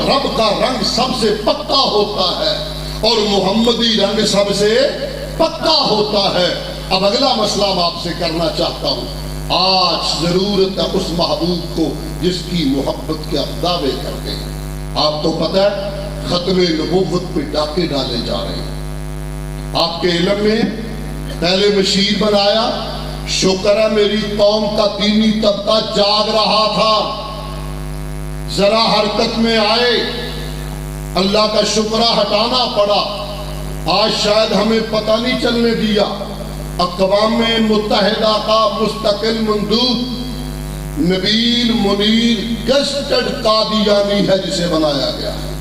A: رب کا رنگ سب سے پکا ہوتا ہے اور محمدی رنگ سب سے پکا ہوتا ہے. اب اگلا مسئلہ میں آپ سے کرنا چاہتا ہوں. آج ضرورت ہے اس محبوب کو جس کی محبت کے آپ دعوے کرتے ہیں. آپ کو پتہ ہے ختم نبوت پہ ڈاکے ڈالے جا رہے ہیں. آپ کے علم میں پہلے بشیر بنایا, شکر ہے میری قوم کا دینی طبقہ جاگ رہا تھا, ذرا حرکت میں آئے, اللہ کا شکرہ ہٹانا پڑا. آج شاید ہمیں پتہ نہیں چلنے دیا. اقوام متحدہ کا مستقل مندوب نبیل منیر گسٹڈ قادیانی ہے جسے بنایا گیا ہے.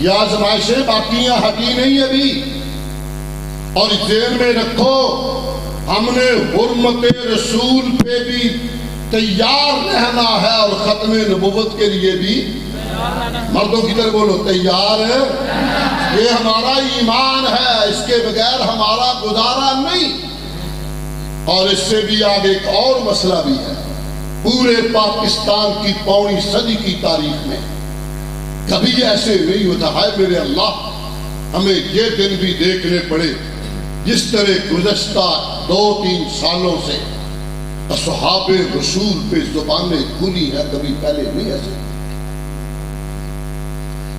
A: یہ آزمائشیں باقیاں ہٹی نہیں ابھی, اور ذہن میں رکھو ہم نے حرمت رسول پہ بھی تیار رہنا ہے اور ختم نبوت کے لیے بھی. مردوں کی طرح بولو تیار ہے. یہ ہمارا ایمان ہے, اس کے بغیر ہمارا گزارا نہیں. اور اس سے بھی آگے ایک اور مسئلہ بھی ہے. پورے پاکستان کی پوری صدی کی تاریخ میں کبھی ایسے نہیں ہوتا. ہے میرے اللہ, ہمیں یہ دن بھی دیکھنے پڑے جس طرح گزشتہ 2-3 سالوں سے اصحاب رسول پہ زبانیں کھلی ہیں, کبھی پہلے نہیں ایسے.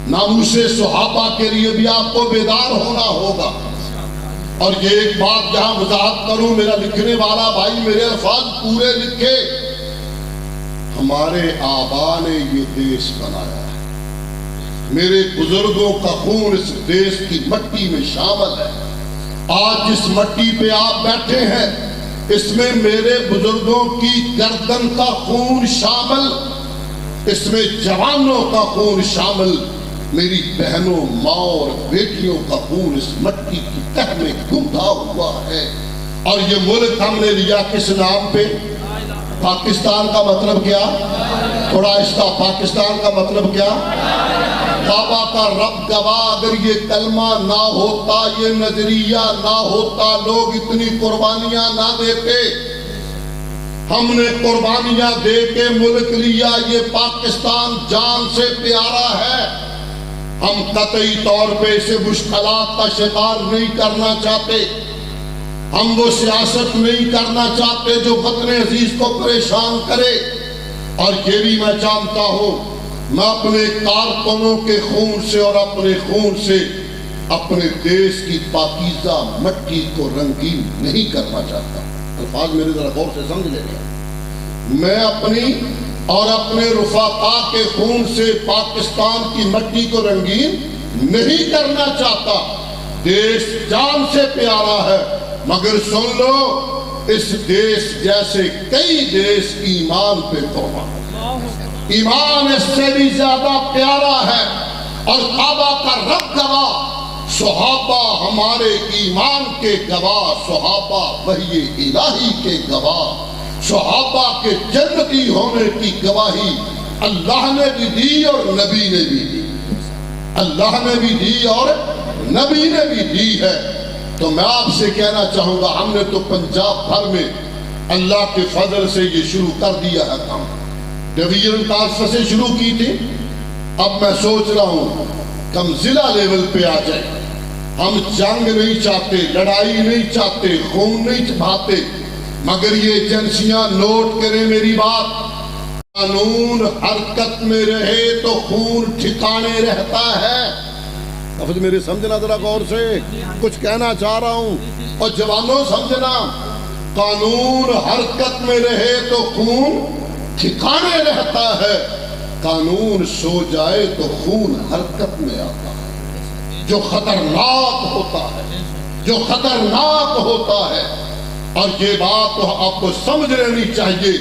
A: ناموس صحابہ کے لیے بھی آپ کو بیدار ہونا ہوگا. اور یہ ایک بات جہاں وضاحت کروں, میرا لکھنے والا بھائی میرے الفاظ پورے لکھے. ہمارے آبا نے یہ دیش بنایا ہے, میرے بزرگوں کا خون اس دیش کی مٹی میں شامل ہے. آج جس مٹی پہ آپ بیٹھے ہیں اس میں میرے بزرگوں کی گردن کا خون شامل, اس میں جوانوں کا خون شامل, میری بہنوں, ماں اور بیٹیوں کا خون اس مٹی کی تہ میں گمدھا ہوا ہے. اور یہ ملک ہم نے لیا کس نام پہ؟ پاکستان کا مطلب کیا؟ تھوڑا آہستہ, پاکستان کا مطلب کیا؟ کعبہ کا رب گواہ, اگر یہ کلمہ نہ ہوتا, یہ نظریہ نہ ہوتا, لوگ اتنی قربانیاں نہ دیتے. ہم نے قربانیاں دے کے ملک لیا. یہ پاکستان جان سے پیارا ہے. ہم قطعی طور پہ اسے مشکلات کا شکار نہیں کرنا چاہتے، ہم وہ سیاست نہیں کرنا چاہتے جو وطن عزیز کو پریشان کرے۔ اور یہ بھی میں جانتا ہوں میں اپنے کارکنوں کے خون سے اور اپنے خون سے اپنے دیش کی پاکیزہ مٹی کو رنگین نہیں کرنا چاہتا۔ الفاظ میرے ذرا غور سے سمجھ لیں گے، میں اپنی اور اپنے رفقا کے خون سے پاکستان کی مٹی کو رنگین نہیں کرنا چاہتا۔ دیش جان سے پیارا ہے، مگر سن لو اس دیش جیسے کئی دیش ایمان پہ قربان ہے، ایمان اس سے بھی زیادہ پیارا ہے۔ اور کعبہ کا رب گواہ، صحابہ ہمارے ایمان کے گواہ، صحابہ وحی الہی کے گواہ، صحابہ کے جنتی ہونے کی گواہی اللہ نے بھی دی اور نبی نے بھی دی، اللہ نے بھی دی اور نبی نے بھی دی ہے۔ تو میں آپ سے کہنا چاہوں گا، ہم نے تو پنجاب بھر میں اللہ کے فضل سے یہ شروع کر دیا ہے کام، ڈویژن ٹرانسفر سے شروع کی تھی، اب میں سوچ رہا ہوں کہ ہم ضلع لیول پہ آ جائیں۔ ہم جنگ نہیں چاہتے، لڑائی نہیں چاہتے، خون نہیں بہاتے، مگر یہ ایجنسیاں نوٹ کریں میری بات، قانون حرکت میں رہے تو خون ٹھکانے رہتا ہے۔ لفظ میرے سمجھنا ذرا غور سے، کچھ کہنا چاہ رہا ہوں، اور جوانوں سمجھنا، قانون حرکت میں رہے تو خون ٹھکانے رہتا ہے، قانون سو جائے تو خون حرکت میں آتا ہے، جو خطرناک ہوتا ہے، جو خطرناک ہوتا ہے۔ اور یہ بات تو آپ کو سمجھ لینی چاہیے،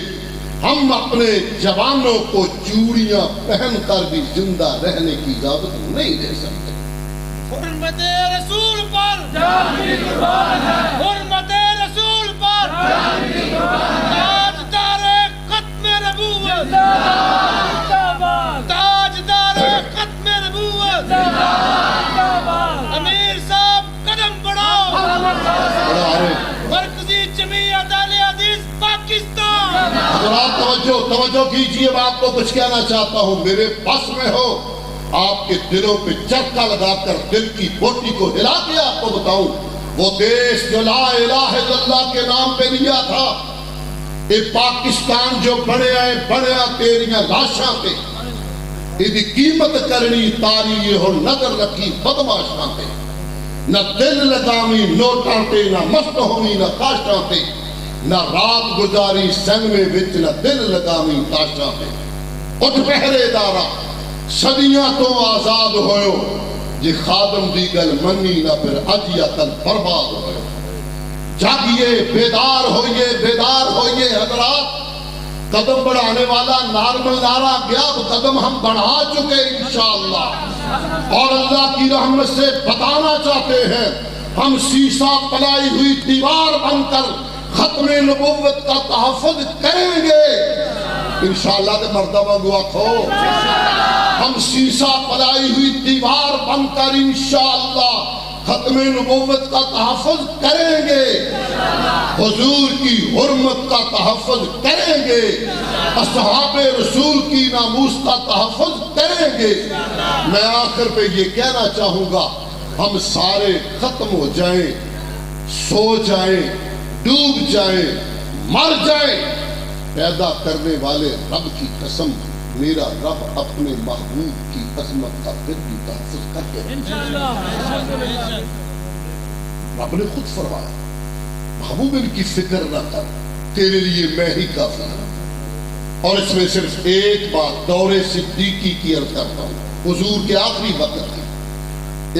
A: ہم اپنے جوانوں کو چوڑیاں پہن کر بھی زندہ رہنے کی اجازت نہیں دے سکتے۔
B: حرمت رسول پر جان کی قربان ہے، حرمت رسول پر جان کی قربان ہے، تاجدار ختم نبوت، تاجدار ختم نبوت، امیر صاحب قدم بڑھاؤ، مرکزی جمعیت اہل حدیث پاکستان۔
A: حضرات توجہ کیجئے، میں آپ کو کچھ کہنا چاہتا ہوں، میرے بس میں ہو آپ کے دلوں پہ چرکا لگا کر دل کی بوٹی کو ہلا کے آپ کو بتاؤں، وہ دیش جو لا الہ الا اللہ کے نام پہ لیا تھا، یہ پاکستان جو بڑھیا تیریاں لاشاں پہ یہ قیمت کرنی تاری اور نظر رکھی بدماشاں پہ، نہ دل لگامی نوٹاں تے، نہ مست ہوئی نہ کاشاں تے، نہ رات گزاری سنگمے وچ، نہ دل لگامی تاشاں پہ۔ اٹھ پہرے دارا صدیاں تو آزاد ہوئے، جی خادم دی گل منی نہ پھر اج یا کل برباد ہوئے۔ جاگیے، بیدار ہوئیے حضرات، قدم بڑھانے والا نارمل نعرہ گیا، قدم ہم بڑھا چکے انشاءاللہ، اور اللہ کی رحمت سے بتانا چاہتے ہیں، ہم سیسا پلائی ہوئی دیوار بن کر ختم نبوت کا تحفظ کریں گے انشاءاللہ۔ تے مردہ گوا کھو، ہم سیسا پلائی ہوئی دیوار بن کر انشاءاللہ ختم نبوت کا تحفظ کریں گے، حضور کی حرمت کا تحفظ کریں گے، اصحاب رسول کی ناموس کا تحفظ کریں گے۔ میں آخر پہ یہ کہنا چاہوں گا، ہم سارے ختم ہو جائیں، سو جائیں، ڈوب جائیں، مر جائیں، پیدا کرنے والے رب کی قسم، میرا رب اپنے محبوب کی عظمت کا پھر بھی تحفظ کر کے رب نے خود فرمایا، محبوب ان کی فکر نہ کر، تیرے لیے میں ہی کافی ہوں۔ اور اس میں صرف ایک بات دور صدیقی کی عرض کرتا ہوں، حضور کے آخری وقت کی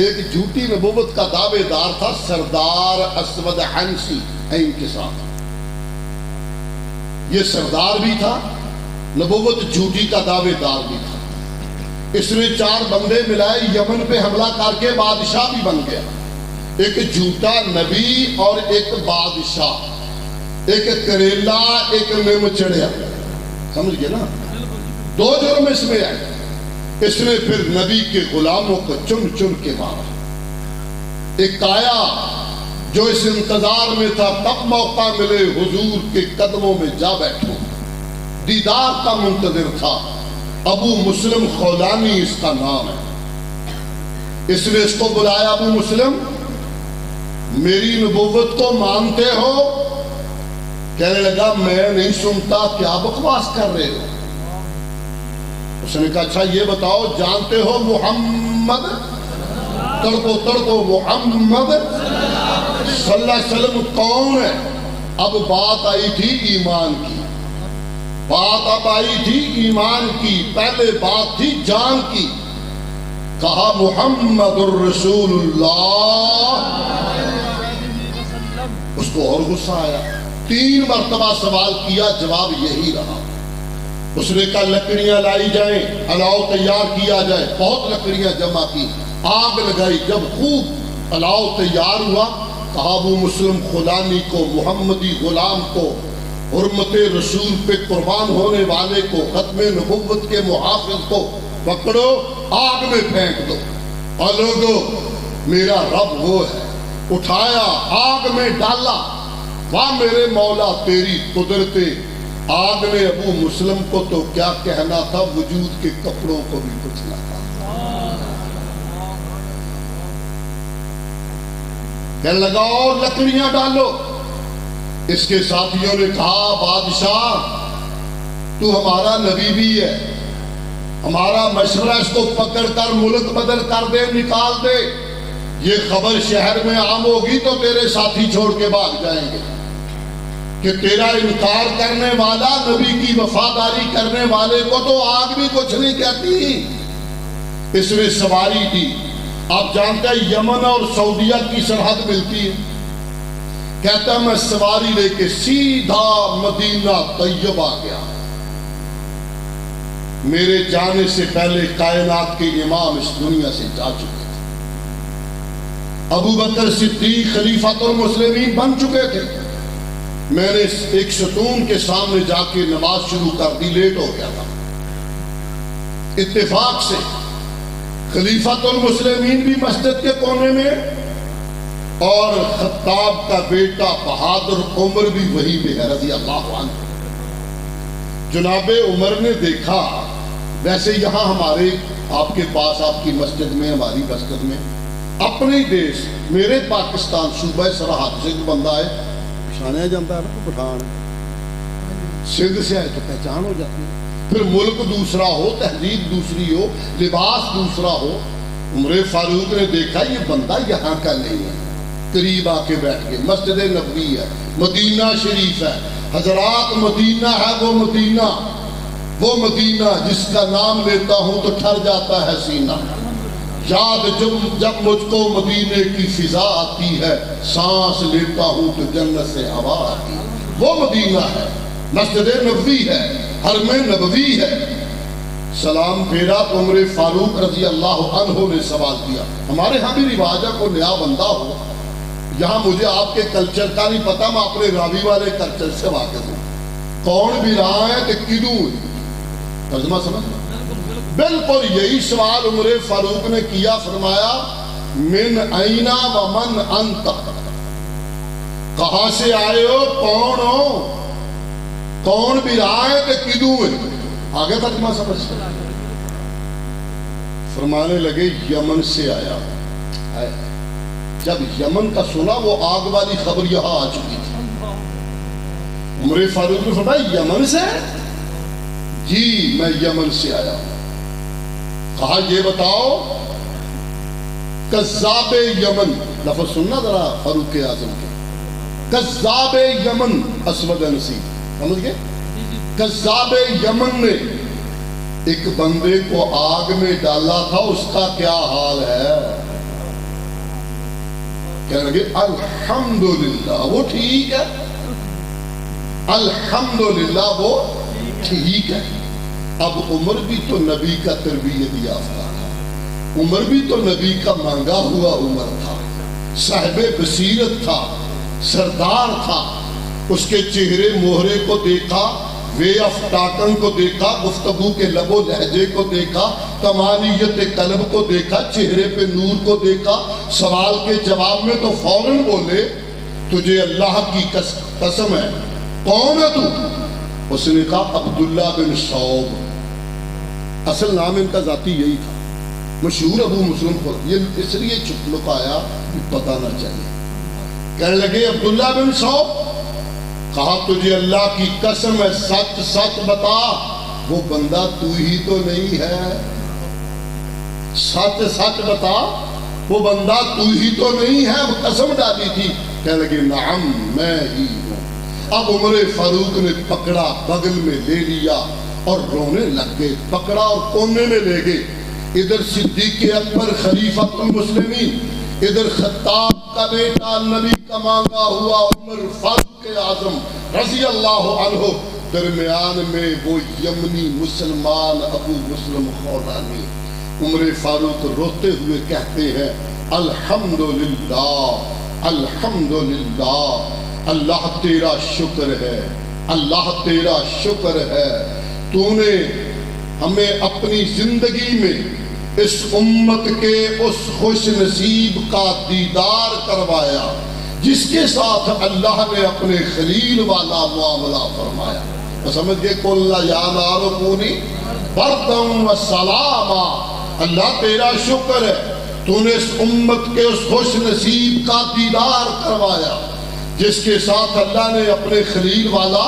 A: ایک جھوٹی نبوت کا دعوے دار تھا سردار اسود عنسی عین کے ساتھ، یہ سردار بھی تھا، نبوت جھوٹی کا دعوے دار بھی تھا۔ اس نے 4 بندے ملائے، یمن پہ حملہ کر کے بادشاہ بھی بن گیا، ایک جھوٹا نبی اور ایک بادشاہ، ایک کریلا ایک نیم چڑھیا، سمجھ گئے نا، 2 جرم اس میں آئے۔ اس نے پھر نبی کے غلاموں کو چن چن کے مارا۔ ایک آیا جو اس انتظار میں تھا کب موقع ملے حضور کے قدموں میں جا بیٹھو، دیدار کا منتظر تھا، ابو مسلم خولانی اس کا نام ہے۔ اس نے اس کو بلایا، ابو مسلم میری نبوت کو مانتے ہو؟ کہنے لگا میں نہیں سنتا، کیا بکواس کر رہے ہو؟ اس نے کہا اچھا یہ بتاؤ جانتے ہو محمد، تڑکو محمد صلی اللہ علیہ وسلم کون ہے؟ اب بات آئی تھی ایمان کی، بات اب آئی تھی ایمان کی، پہلے بات تھی جان کی۔ کہا محمد الرسول اللہ۔ اس کو اور غصہ آیا، 3 مرتبہ سوال کیا، جواب یہی رہا۔ اس نے کہا لکڑیاں لائی جائیں، الاؤ تیار کیا جائے، بہت لکڑیاں جمع کی، آگ لگائی، جب خوب الاؤ تیار ہوا، کہا ابو مسلم خلانی کو، محمدی غلام کو، حرمت رسول پہ قربان ہونے والے کو، ختم نبوت کے محافظ کو پکڑو، آگ میں پھینک دو، اور لوگو میرا رب وہ ہے۔ اٹھایا، آگ میں ڈالا، واہ میرے مولا تیری قدرت۔ آگ نے ابو مسلم کو تو کیا کہنا تھا، وجود کے کپڑوں کو بھی کچھ نہ تھا۔ کہنے لگا اور لکڑیاں ڈالو۔ اس کے ساتھیوں نے کہا بادشاہ تو ہمارا نبی بھی ہے، ہمارا مشورہ اس کو پکڑ کر ملک بدل کر دے، نکال دے، یہ خبر شہر میں عام ہوگی تو تیرے ساتھی چھوڑ کے بھاگ جائیں گے کہ تیرا انکار کرنے والا، نبی کی وفاداری کرنے والے کو تو آگ بھی کچھ نہیں کہتی۔ اس نے سواری دی، آپ جانتے ہیں یمن اور سعودیہ کی سرحد ملتی ہے، کہتا میں سواری لے کے سیدھا مدینہ طیبہ گیا۔ میرے جانے سے پہلے کائنات کے امام اس دنیا سے جا چکے تھے، ابو بکر صدیق خلیفۃ المسلمین بن چکے تھے۔ میں نے ایک ستون کے سامنے جا کے نماز شروع کر دی، لیٹ ہو گیا تھا۔ اتفاق سے خلیفۃ المسلمین بھی مسجد کے کونے میں، اور خطاب کا بیٹا بہادر عمر بھی وہی پہ ہے رضی اللہ عنہ۔ جناب عمر نے دیکھا، ویسے یہاں ہمارے آپ کے پاس، آپ کی مسجد میں، ہماری مسجد میں، اپنے دیش میرے پاکستان صوبہ سرحد سے بندہ ہے، پہچانا جاتا ہے نا، پٹھان سندھ سے آئے تو پہچان ہو جاتی ہے، پھر ملک دوسرا ہو، تہذیب دوسری ہو، لباس دوسرا ہو۔ عمر فاروق نے دیکھا یہ بندہ یہاں کا نہیں ہے، قریب آ کے بیٹھ گئے۔ مسجد نبوی ہے، مدینہ شریف ہے، حضرات مدینہ ہے، وہ مدینہ جس کا نام لیتا ہوں تو ٹھر جاتا ہے سینہ۔ یاد جب مجھ کو مدینے کی فضا آتی ہے، سانس لیتا ہوں تو جنت سے ہوا آتی ہے۔ وہ مدینہ ہے، مسجد نبوی ہے، حرم نبوی ہے۔ سلام پھیرا تو عمر فاروق رضی اللہ عنہ نے سوال کیا۔ ہمارے ہاں بھی رواج ہے، کوئی نیا بندہ ہو، یہاں مجھے آپ کے کلچر کا نہیں پتا، میں اپنے راوی والے کلچر سے واقف ہوں، کون بھی رہا ہے کہ کدوں ہے، ترجمہ سمجھ؟ بالکل یہی سوال عمر فاروق نے کیا، فرمایا من اینا و من انت، کہاں سے آئے ہو، کون ہو، کون بھی رہا ہے کہ کدوں ہے؟ آگے ترجمہ سمجھ؟ فرمانے لگے یمن سے آیا۔ جب یمن کا سنا، وہ آگ والی خبر یہاں آ چکی تھی۔ عمر فاروق نے فرمایا یمن سے؟ جی میں یمن سے آیا ہوں۔ کہا یہ بتاؤ کذاب یمن، لفظ سننا ذرا فاروق اعظم کے، کذاب یمن اسود انسی، سمجھ گئے؟ کذاب یمن نے ایک بندے کو آگ میں ڈالا تھا، اس کا کیا حال ہے؟ کہنے لگے الحمدللہ وہ ٹھیک ہے، الحمدللہ وہ ٹھیک ہے۔ اب عمر بھی تو نبی کا تربیت یافتہ تھا، عمر بھی تو نبی کا مانگا ہوا عمر تھا، صاحب بصیرت تھا، سردار تھا۔ اس کے چہرے مہرے کو دیکھا، وے آف ٹاکن کو دیکھا، گفتگو کے لب و لہجے کو دیکھا، کمالیت قلب کو دیکھا، چہرے پہ نور کو دیکھا۔ سوال کے جواب میں تو فوراً بولے تجھے اللہ کی قسم ہے، کون ہے تو؟ اس نے کہا عبداللہ بن صوب، اصل نام ان کا ذاتی یہی تھا، مشہور ابو مسلم کو یہ اس لیے چھپ لکایا کہ پتہ نہ چلے. کہنے لگے عبداللہ بن سعد, کہا تجھے اللہ کی قسم ہے سچ سچ بتا, وہ بندہ تو ہی تو نہیں ہے, سچ سچ بتا وہ بندہ تو ہی تو نہیں ہے. وہ قسم ڈالی تھی. کہنے لگے نعم میں ہی ہوں. اب عمر فاروق نے پکڑا, بغل میں لے لیا اور رونے لگ گئے, پکڑا اور کونے میں لے گئے. ادھر صدیق اکبر خلیفۃ المسلمین, ادھر خطاب کا بیٹا نبی کا مانگا ہوا عمر فاروق اعظم رضی اللہ عنہ, درمیان میں وہ یمنی مسلمان ابو مسلم خولانی. عمر فاروق روتے ہوئے کہتے ہیں الحمدللہ الحمدللہ, اللہ تیرا شکر ہے, اللہ تیرا شکر ہے, تو نے ہمیں اپنی زندگی میں اس امت کے اس خوش نصیب کا دیدار کروایا جس کے ساتھ اللہ نے اپنے خلیل والا معاملہ فرمایا. تو سمجھ گئے قُلْنَا يَا نَارُ كُونِي بَرْدًا وَسَلَامًا, اللہ تیرا شکر ہے تو نے اس امت کے اس خوش نصیب کا دیدار کروایا جس کے ساتھ اللہ نے اپنے خلیل والا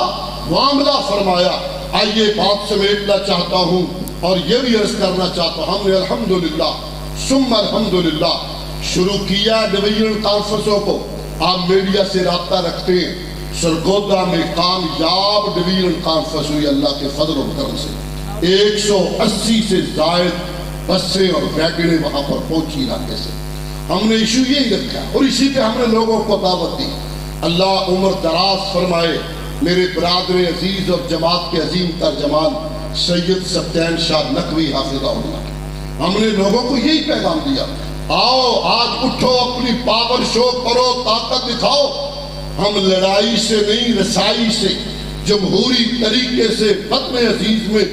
A: معاملہ فرمایا. آئیے بات سمیٹنا چاہتا ہوں اور یہ بھی عرض کرنا چاہتا ہوں, ہم نے الحمدللہ ثم الحمدللہ شروع کیا ڈویژن کانفرنسوں کو. آپ میڈیا سے رابطہ رکھتے ہیں, سرگودا میں کامیاب ڈویژن کانفرنس ہوئی اللہ کے فضل و کرم سے. 180 سے زائد بسیں اور ویگنیں وہاں پر پہنچی علاقے سے. ہم نے ایشو یہی رکھا اور اسی پہ ہم نے لوگوں کو دعوت دی. اللہ عمر دراز فرمائے. میرے برادر عزیز اور جماعت کے عظیم ترجمان سید سبتین شاہ نقوی حافظہ اللہ, ہم نے لوگوں کو یہی پیغام دیا, آؤ آج اٹھو, اپنی پاور شو کرو, طاقت دکھاؤ. ہم لڑائی سے نہیں رسائی سے جمہوری طریقے سے وطن عزیز میں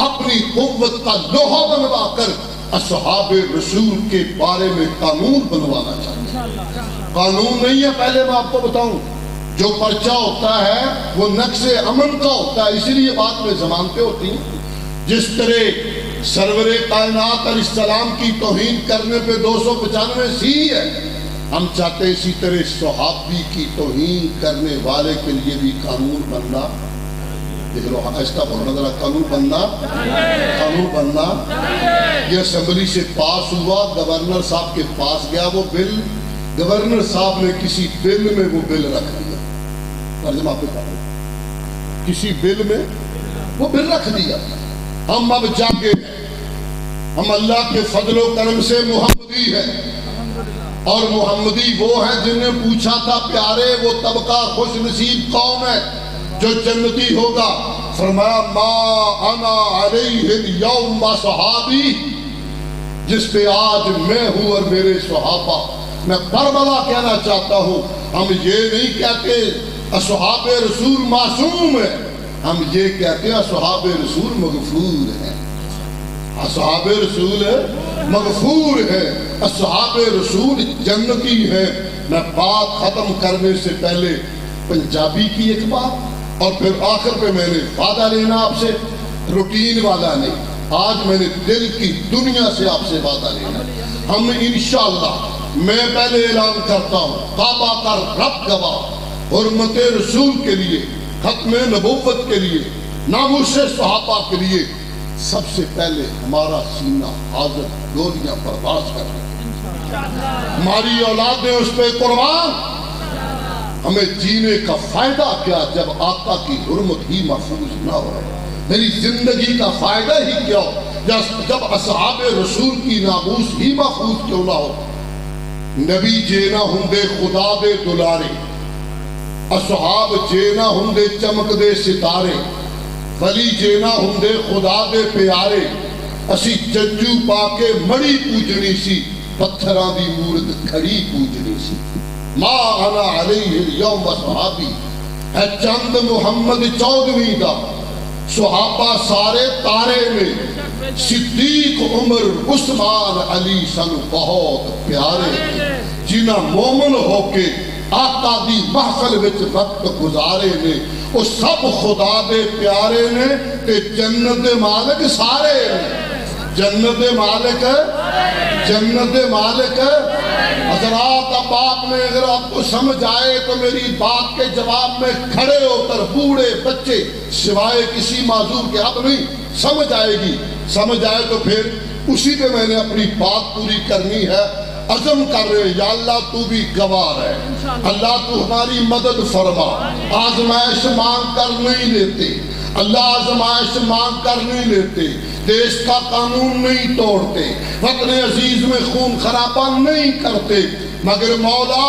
A: اپنی قوت کا لوہا بنوا کر اصحاب رسول کے بارے میں قانون بنوانا چاہتے ہیں. قانون نہیں ہے, پہلے میں آپ کو بتاؤں, جو پرچہ ہوتا ہے وہ نقش امن کا ہوتا ہے, اسی لیے بات میں ضمانتیں ہوتی ہیں. جس طرح سرور کائنات علیہ السلام کی توہین کرنے پہ 295 سی ہے, ہم چاہتے ہیں اسی طرح صحابی کی توہین کرنے والے کے لیے بھی قانون بننا. دیکھ لو ایسا بولنا ذرا, قانون بننا, قانون بننا. یہ اسمبلی سے پاس ہوا, گورنر صاحب کے پاس گیا وہ بل, گورنر صاحب نے کسی بل میں وہ بل رکھ دیا. ترجمہ آپ نے کسی بل میں وہ بل رکھ دیا. ہم اب جاگے, ہم اللہ کے فضل و کرم سے محمدی ہیں, اور محمدی وہ ہیں جن نے پوچھا تھا پیارے وہ طبقہ خوش نصیب قوم ہے جو جنتی ہوگا. فرمایا ما انا علیہ اليوم صحابی, جس پہ آج میں ہوں اور میرے صحابہ. میں بربلا کہنا چاہتا ہوں, ہم یہ نہیں کہتے اصحاب رسول معصوم ہے, ہم یہ کہتے ہیں اصحاب رسول مغفور ہیں. اصحاب رسول مغفور ہے, اصحاب رسول جنتی ہیں. میں بات ختم کرنے سے پہلے پنجابی کی ایک بات اور پھر آخر پہ میں نے وعدہ لینا آپ سے, روٹین والا نہیں, آج میں نے دل کی دنیا سے آپ سے وعدہ لینا. ہم انشاءاللہ, میں پہلے اعلان کرتا ہوں, کعبہ کا رب گواہ, حرمت رسول کے لیے, ختم نبوت کے لیے, ناموس صحابہ کے لیے سب سے پہلے ہمارا سینہ حاضر گولیاں برداشت کریں. ہماری اولادیں اس پہ قربان. ہمیں جینے کا فائدہ کیا جب آقا کی حرمت ہی محفوظ نہ ہو. میری زندگی کا فائدہ ہی کیا ہو جب اصحاب رسول کی ناموس ہی محفوظ کیوں نہ ہو. نبی جینا ہندے خدا دے دلارے, اصحاب جینا ہندے چمک دے ستارے, ولی جینا ہندے خدا دے پیارے. اسی جنجو پا کے مڑی پوجنی سی, پتھراں دی مورد کھڑی پوجنی سی. ما انا علیہ اليوم صحابی ہے چند محمد 14ویں دا, صحابہ سارے تارے میں, صدیق عمر عثمان علی سن بہت پیارے. جنہ مومن ہو کے آقا دی محفل وچ وقت گزارے نے, وہ سب خدا دے پیارے نے تے جنت دے مالک سارے نے. جنت دے مالک جنت مالک ہے۔ حضرات اب آپ نے اگر آپ کو سمجھ آئے تو میری بات کے جواب میں کھڑے ہو کر بوڑھے بچے سوائے کسی معذور کے اب نہیں سمجھ آئے گی، سمجھ آئے تو پھر اسی پہ میں نے اپنی بات پوری کرنی ہے۔ عزم کر رہے یا اللہ تو بھی گواہ ہے، اللہ تو ہماری مدد فرما۔ آزمائش مانگ کر نہیں لیتے اللہ، آزمائش مانگ کر نہیں لیتے، دیش کا قانون نہیں توڑتے، وطن عزیز میں خون خرابہ نہیں کرتے، مگر مولا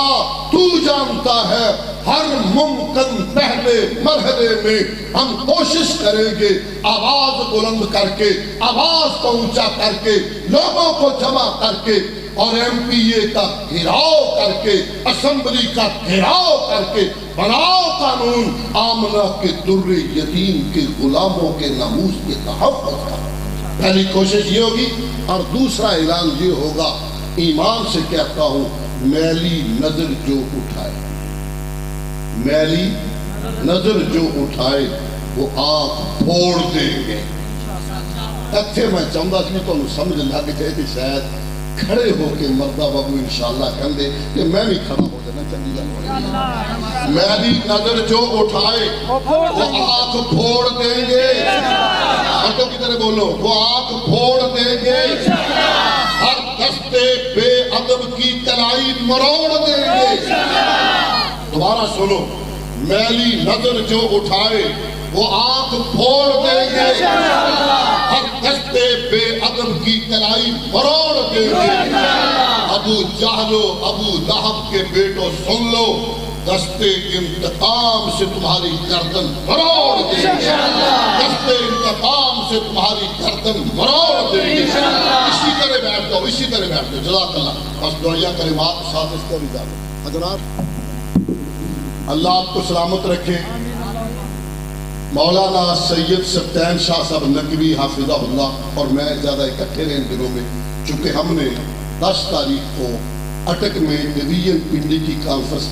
A: تو جانتا ہے ہر ممکن پہلے مرحلے میں ہم کوشش کریں گے آواز بلند کر کے، آواز پہنچا کر کے، لوگوں کو جمع کر کے اور ایم پی اے کا گھیراؤ کر کے، اسمبلی کا گھیراؤ کر کے بناؤ قانون آمنہ کے در یتیم کے غلاموں کے ناموس کے تحفظ کا۔ پہلی کوشش یہ ہوگی، اور دوسرا اعلان یہ ہوگا، ایمان سے کہتا ہوں میلی نظر جو اٹھائے، میلی نظر جو اٹھائے وہ آنکھ پھوڑ دیں گے۔ اتھے میں چاہتا کہ تو سمجھ لگ جائے کہ شاید کھڑے ہو کے مردہ بابو انشاءاللہ کہن دے کہ میں بھی کھڑا ہو جانا چنگی گل۔ میری نظر جو اٹھائے وہ آنکھ پھوڑ دیں گے، مردوں کی طرح بولو، وہ آنکھ پھوڑ دیں گے، ہر دستے بے ادب کی کلائی مروڑ دیں گے۔ دوبارہ سنو، میلی نظر جو اٹھائے وہ آنکھ پھوڑ دیں گے، ہر دستے بے ادب کی کلائی مروڑ دیں گے۔ ابو جہل و ابو لہب کے بیٹوں سن لو، دستے انتقام سے تمہاری گردن مروڑ دیں گے، دستے انتقام سے تمہاری گردن مروڑ دیں گے۔ اسی طرح بیٹھ جاؤ، اسی طرح بیٹھ جاؤ، جزاک اللہ۔ بس دعائیہ کلمات ساتھ اس طرح جاؤ۔ حضرات اللہ آپ کو سلامت رکھے۔ مولانا سید سبتین شاہ صاحب نقوی حافظہ اللہ اور میں زیادہ اکٹھے رہے ان دنوں میں، چونکہ ہم نے 10 تاریخ کو اٹک میں ڈویژن پنڈی کی کانفرنس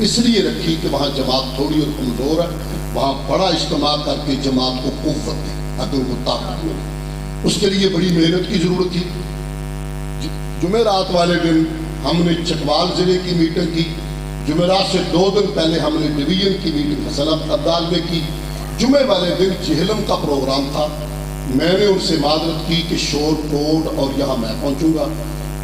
A: اس لیے رکھی کہ وہاں جماعت تھوڑی اور کمزور ہے، وہاں بڑا اجتماع کر کے جماعت کو قوت دیں تاکہ وہ طاقت ملے۔ اس کے لیے بڑی محنت کی ضرورت تھی۔ جمعرات والے دن ہم نے چکوال ضلع کی میٹنگ کی، جمعرات سے 2 دن پہلے ہم نے ڈویژن کی میٹنگ حسن ابدال میں کی، جمعے والے دن چہلم کا پروگرام تھا۔ میں نے ان سے معذرت کی کہ شور کوٹ اور یہاں میں پہنچوں گا۔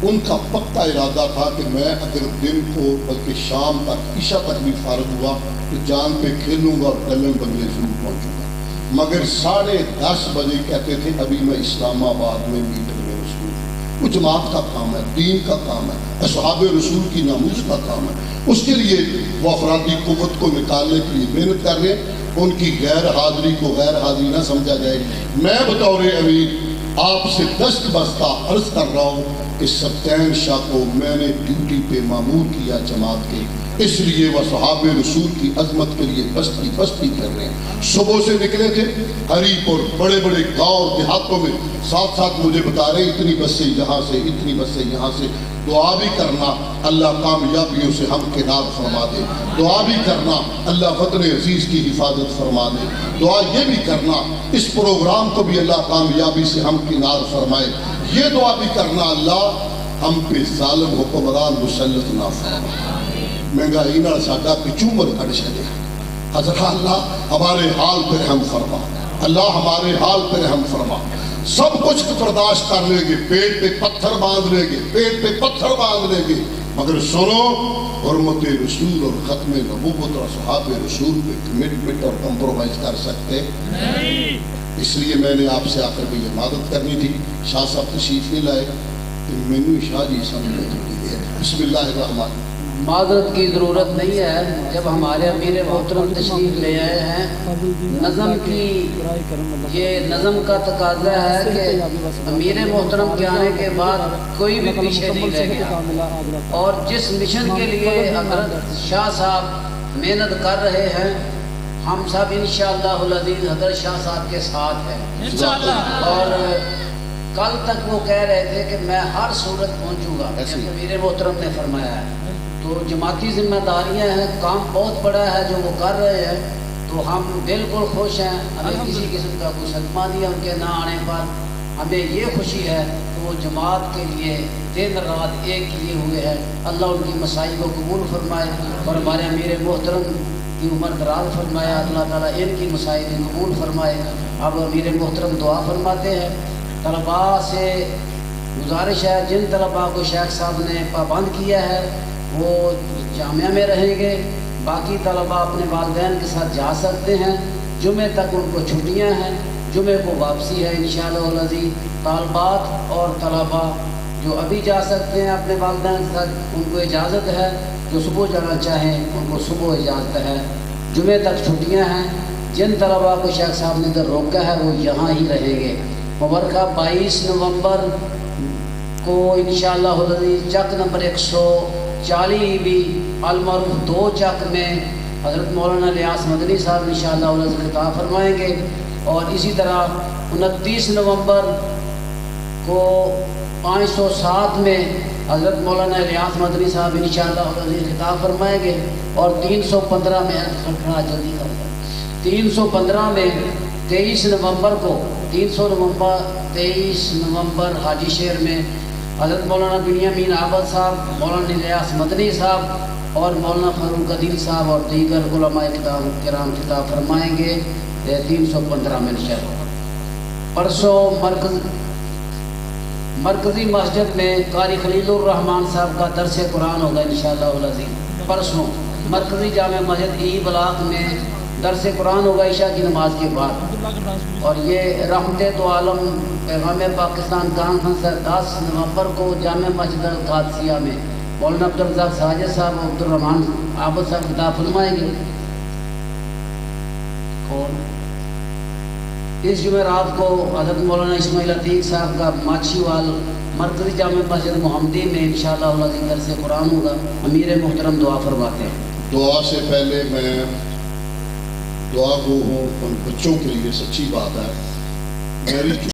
A: ان کا پختہ ارادہ تھا کہ میں اگر دن کو بلکہ شام تک عشاء تک بھی فارغ ہوا تو جان پہ کھیلوں گا اور ڈلن بنگلے ضرور پہنچوں گا، مگر 10:30 بجے کہتے تھے ابھی میں اسلام آباد میں میٹنگ میں رسول ہوں۔ وہ جماعت کا کام ہے، دین کا کام ہے، اصحاب رسول کی ناموس کا کام ہے۔ اس کے لیے وہ افرادی قوت کو نکالنے کے لیے محنت کر رہے ہیں۔ ان کی غیر حاضری کو غیر حاضری نہ سمجھا جائے۔ میں بطور امیر آپ سے دست بستہ عرض کر رہا ہوں کہ سبتین شاہ کو میں نے ڈیوٹی پہ مامور کیا جماعت کے، اس لیے وہ صحابہ رسول کی عظمت کے لیے بستی بستی کر رہے ہیں۔ صبح سے نکلے تھے ہری پور، بڑے بڑے گاؤں دیہاتوں میں، ساتھ ساتھ مجھے بتا رہے اتنی بسیں یہاں سے، اتنی بسیں یہاں سے۔ دعا بھی کرنا اللہ کامیابیوں سے ہم کنار فرما دے، دعا بھی کرنا اللہ وطن عزیز کی حفاظت فرما دے، دعا یہ بھی کرنا اس پروگرام کو بھی اللہ کامیابی سے ہم کنار فرمائے، یہ دعا بھی کرنا اللہ ہم پہ ظالم حکمران مسلط نہ فرمائے، مہنگائی نہ ساڈا کچومر کر چھڑے۔ حضرت اللہ ہمارے حال پہ رحم فرما، اللہ ہمارے حال پہ رحم فرما۔ سب کچھ برداشت کر لیں گے، پیٹ پہ پتھر باندھ لیں گے، پیٹ پہ پتھر باندھ لیں گے، مگر سنو حرمت رسول اور ختم نبوت اور صحاب رسول پہ کمٹمنٹ اور کمپرومائز کر سکتے نہیں۔ اس لیے میں نے آپ سے آ کر یہ مدد کرنی تھی۔ شاہ صاحب تشریف نہیں لائے کہ مینو شاہ جی سمجھے تھوڑی دیر۔ بسم اللہ الرحمن۔
C: معذرت کی ضرورت نہیں ہے، جب ہمارے امیر محترم تشریف لے آئے ہیں، نظم کی یہ نظم کا تقاضا ہے کہ امیر محترم کے آنے کے بعد کوئی بھی پیچھے نہیں رہ گیا، اور جس مشن کے لیے حضرت شاہ صاحب محنت کر رہے ہیں، ہم سب انشاءاللہ العزیز حضرت شاہ صاحب کے ساتھ ہیں۔ اور کل تک وہ کہہ رہے تھے کہ میں ہر صورت پہنچوں گا، امیر محترم نے فرمایا ہے۔ تو جماعتی ذمہ داریاں ہیں، کام بہت بڑا ہے جو وہ کر رہے ہیں، تو ہم بالکل خوش ہیں۔ ہمیں کسی قسم کا کوئی صدمہ نہیں ہے ان کے نہ آنے پر، ہمیں یہ خوشی ہے کہ وہ جماعت کے لیے دن رات ایک کیے ہوئے ہیں، اللہ ان کی مسائی کو قبول فرمائے اور ہمارے امیر محترم کی عمر دراز فرمائے، اللہ تعالیٰ ان کی مسائی کو قبول فرمائے۔ اب امیر محترم دعا فرماتے ہیں۔ طلباء سے گزارش ہے، جن طلباء کو شیخ صاحب نے پابند کیا ہے وہ جامعہ میں رہیں گے، باقی طلباء اپنے والدین کے ساتھ جا سکتے ہیں۔ جمعہ تک ان کو چھٹیاں ہیں، جمعہ کو واپسی ہے انشاءاللہ العزیز۔ طالبات اور طلباء جو ابھی جا سکتے ہیں اپنے والدین کے ساتھ ان کو اجازت ہے، جو صبح جانا چاہیں ان کو صبح اجازت ہے۔ جمعہ تک چھٹیاں ہیں، جن طلباء کو شیخ صاحب نے ادھر روکا ہے وہ یہاں ہی رہیں گے۔ مبارکہ 22 نومبر کو انشاءاللہ العزیز چک نمبر 140 بھی المعروف 2 چک میں حضرت مولانا الیاس مدنی صاحب انشاءاللہ العزیز خطاب فرمائیں گے، اور اسی طرح 29 نومبر کو 507 میں حضرت مولانا الیاس مدنی صاحب انشاءاللہ العزیز خطاب فرمائیں گے، اور 315 میں کھڑا جلدی کر دیں 315 میں 23 نومبر کو 23 نومبر حاجی شہر میں حضرت مولانا بنیامین عابد صاحب، مولانا الیاس مدنی صاحب اور مولانا فاروق عدیل صاحب اور دیگر علماء کرام خطاب فرمائیں گے 315 میں انشاءاللہ۔ پرسوں مرکزی مسجد میں قاری خلیل الرحمان صاحب کا درس قرآن ہوگا انشاءاللہ العزیز۔ پرسوں مرکزی جامع مسجد ای بلاک میں درس قرآن ہوگا عشاء کی نماز کے بعد، اور یہ رحمت دو عالم پیغام پاکستان کانفرنس 10 نومبر کو جامع مسجد القادسیہ میں مولانا عبدالرزاق ساجد صاحب اور عبدالرحمان عابد صاحب خطاب فرمائیں گے۔ اور اس جمعرات کو حضرت مولانا اسماعیل عتیق صاحب کا ماچھی وال مرکزی جامع مسجد محمدی میں انشاءاللہ العزیز درس قرآن ہوگا۔ امیر محترم دعا فرماتے ہیں۔
A: دعا سے پہلے میں دعا گو ہوں ان بچوں کے لیے، سچی بات ہے میری